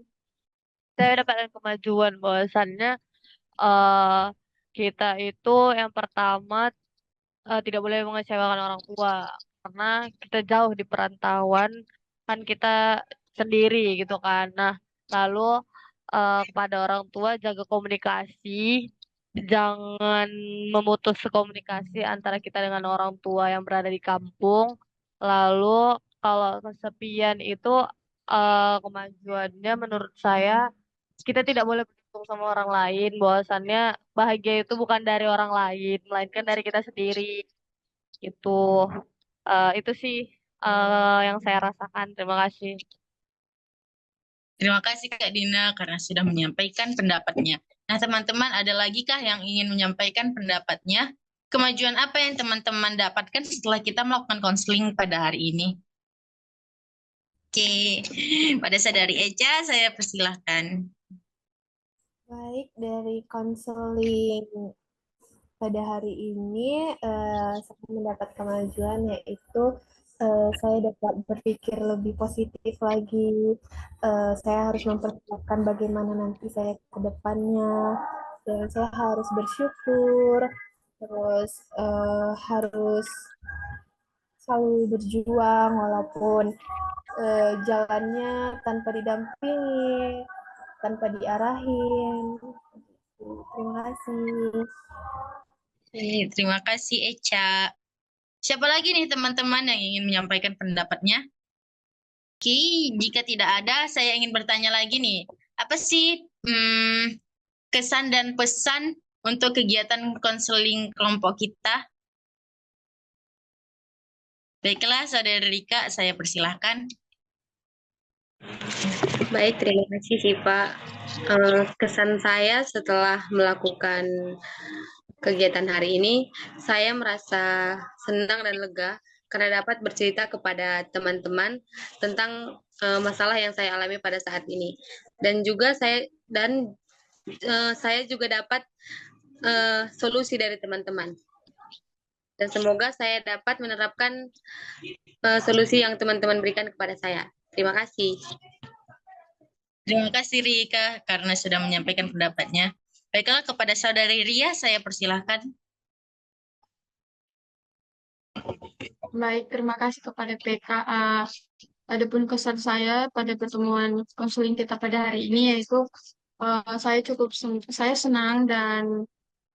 saya dapatkan kemajuan bahwasannya kita itu yang pertama tidak boleh mengecewakan orang tua, karena kita jauh di perantauan, kan kita sendiri gitu kan. Nah, lalu kepada orang tua jaga komunikasi, jangan memutus komunikasi antara kita dengan orang tua yang berada di kampung. Lalu kalau kesepian itu kemajuannya menurut saya, kita tidak boleh bergantung sama orang lain, bahwasannya bahagia itu bukan dari orang lain, melainkan dari kita sendiri. Itu sih yang saya rasakan. Terima kasih. Terima kasih Kak Dina karena sudah menyampaikan pendapatnya. Nah, teman-teman, ada lagi kah yang ingin menyampaikan pendapatnya? Kemajuan apa yang teman-teman dapatkan setelah kita melakukan konseling pada hari ini? Oke, pada Saudari Eca, saya persilahkan. Baik, dari konseling pada hari ini, saya mendapat kemajuan, yaitu saya dapat berpikir lebih positif lagi. Saya harus mempersiapkan bagaimana nanti saya ke depannya, dan saya harus bersyukur, terus harus selalu berjuang walaupun jalannya tanpa didampingi, tanpa diarahin. Terima kasih. Terima kasih Eca. Siapa lagi nih teman-teman yang ingin menyampaikan pendapatnya? Oke, jika tidak ada, saya ingin bertanya lagi nih. Apa sih kesan dan pesan untuk kegiatan konseling kelompok kita? Baiklah, Saudara Rika, saya persilahkan. Baik, terima kasih Siva. Kesan saya setelah melakukan kegiatan hari ini, saya merasa senang dan lega karena dapat bercerita kepada teman-teman tentang masalah yang saya alami pada saat ini. Dan juga saya juga dapat solusi dari teman-teman. Dan semoga saya dapat menerapkan solusi yang teman-teman berikan kepada saya. Terima kasih. Terima kasih Rika karena sudah menyampaikan pendapatnya. Baiklah, kepada Saudari Ria saya persilahkan. Baik, terima kasih kepada PKA. Adapun kesan saya pada pertemuan konseling kita pada hari ini yaitu saya senang dan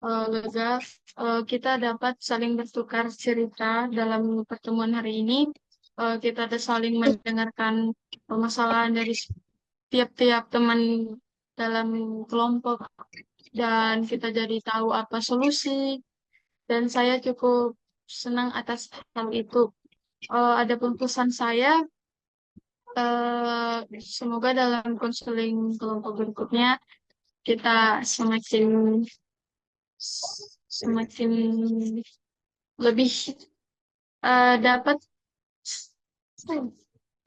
lega kita dapat saling bertukar cerita dalam pertemuan hari ini. Kita ada saling mendengarkan permasalahan dari tiap-tiap teman dalam kelompok dan kita jadi tahu apa solusi dan saya cukup senang atas hal itu. Adapun pesan saya semoga dalam konseling kelompok berikutnya kita semakin lebih dapat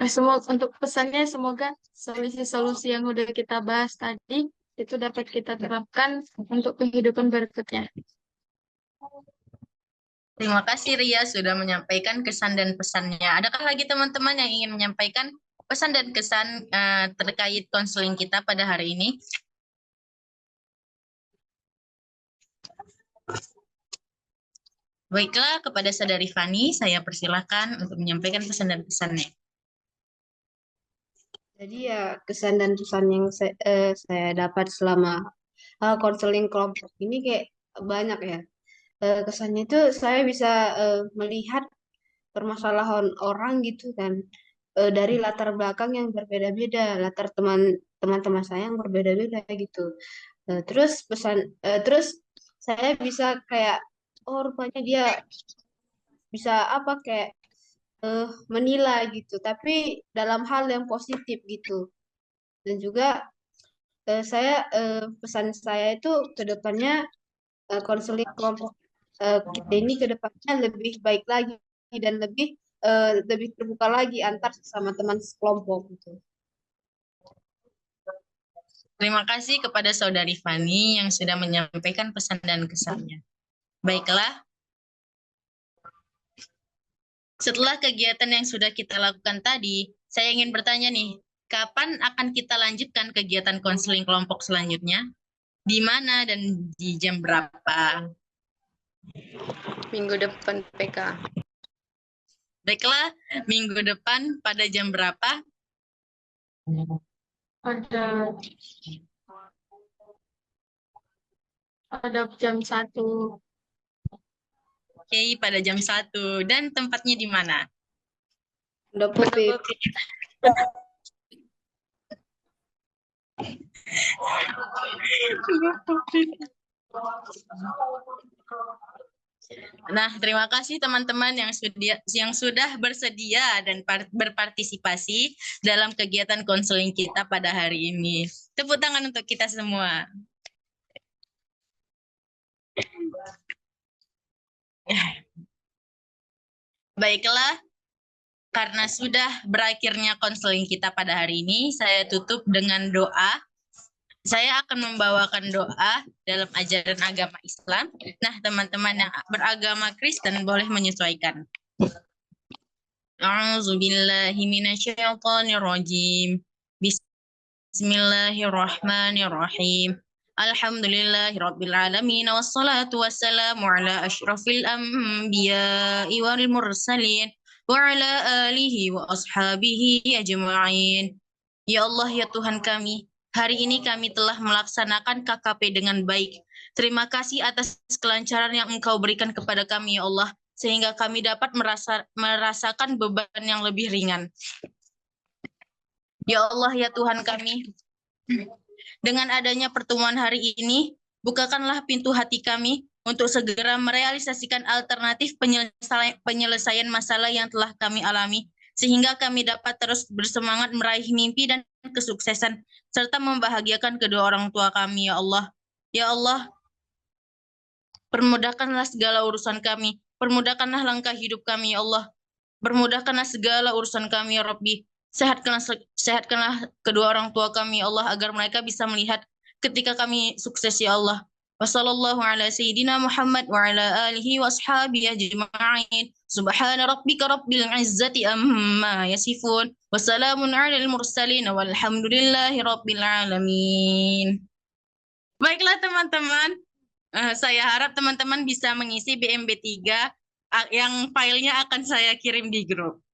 semua untuk pesannya semoga solusi-solusi yang udah kita bahas tadi itu dapat kita terapkan untuk kehidupan berikutnya. Terima kasih Ria sudah menyampaikan kesan dan pesannya. Adakah lagi teman-teman yang ingin menyampaikan pesan dan kesan terkait konseling kita pada hari ini? Baiklah, kepada Saudari Fani, saya persilakan untuk menyampaikan pesan dan kesannya. Jadi ya kesan dan pesan yang saya dapat selama konseling kelompok ini kayak banyak ya. Kesannya itu saya bisa melihat permasalahan orang gitu kan dari latar belakang yang berbeda-beda, latar teman-teman saya yang berbeda-beda gitu. Terus saya bisa kayak oh rupanya dia bisa apa kayak menilai gitu, tapi dalam hal yang positif gitu. Dan juga pesan saya itu ke depannya konseling kelompok kita ini ke depannya lebih baik lagi dan lebih terbuka lagi antar sesama teman sekelompok gitu. Terima kasih kepada Saudari Fani yang sudah menyampaikan pesan dan kesannya. Baiklah, setelah kegiatan yang sudah kita lakukan tadi, saya ingin bertanya nih, kapan akan kita lanjutkan kegiatan konseling kelompok selanjutnya? Di mana dan di jam berapa? Minggu depan PK. Baiklah, minggu depan pada jam berapa? Ada jam 1. Oke, pada jam 1. Dan tempatnya di mana? Nah, terima kasih teman-teman yang sudah bersedia dan berpartisipasi dalam kegiatan konseling kita pada hari ini. Tepuk tangan untuk kita semua. Baiklah, karena sudah berakhirnya konseling kita pada hari ini, saya tutup dengan doa. Saya akan membawakan doa dalam ajaran agama Islam. Nah, teman-teman yang beragama Kristen boleh menyesuaikan. A'udzubillahi minasyaitonirrajim. Bismillahirrahmanirrahim. Alhamdulillahirabbil alamin wassalatu wassalamu ala asyrafil anbiya'i wal mursalin wa ala alihi wa ashabihi ajma'in. Ya Allah, ya Tuhan kami, hari ini kami telah melaksanakan KKP dengan baik. Terima kasih atas kelancaran yang Engkau berikan kepada kami, ya Allah, sehingga kami dapat merasakan beban yang lebih ringan. Ya Allah, ya Tuhan kami, dengan adanya pertemuan hari ini, bukakanlah pintu hati kami untuk segera merealisasikan alternatif penyelesaian masalah yang telah kami alami, sehingga kami dapat terus bersemangat meraih mimpi dan kesuksesan, serta membahagiakan kedua orang tua kami, ya Allah. Ya Allah, permudahkanlah segala urusan kami, permudahkanlah langkah hidup kami, ya Allah. Permudahkanlah segala urusan kami, ya Rabbi. Sehatkanlah kedua orang tua kami, ya Allah, agar mereka bisa melihat ketika kami sukses, ya Allah. Wassallallahu ala sayyidina Muhammad wa ala alihi wa ashabihi ajma'in. Subhana rabbika rabbil izzati amma yasifun. Wassalamun alal mursalin walhamdulillahi rabbil alamin. Baiklah teman-teman, saya harap teman-teman bisa mengisi BMB3 yang filenya akan saya kirim di grup.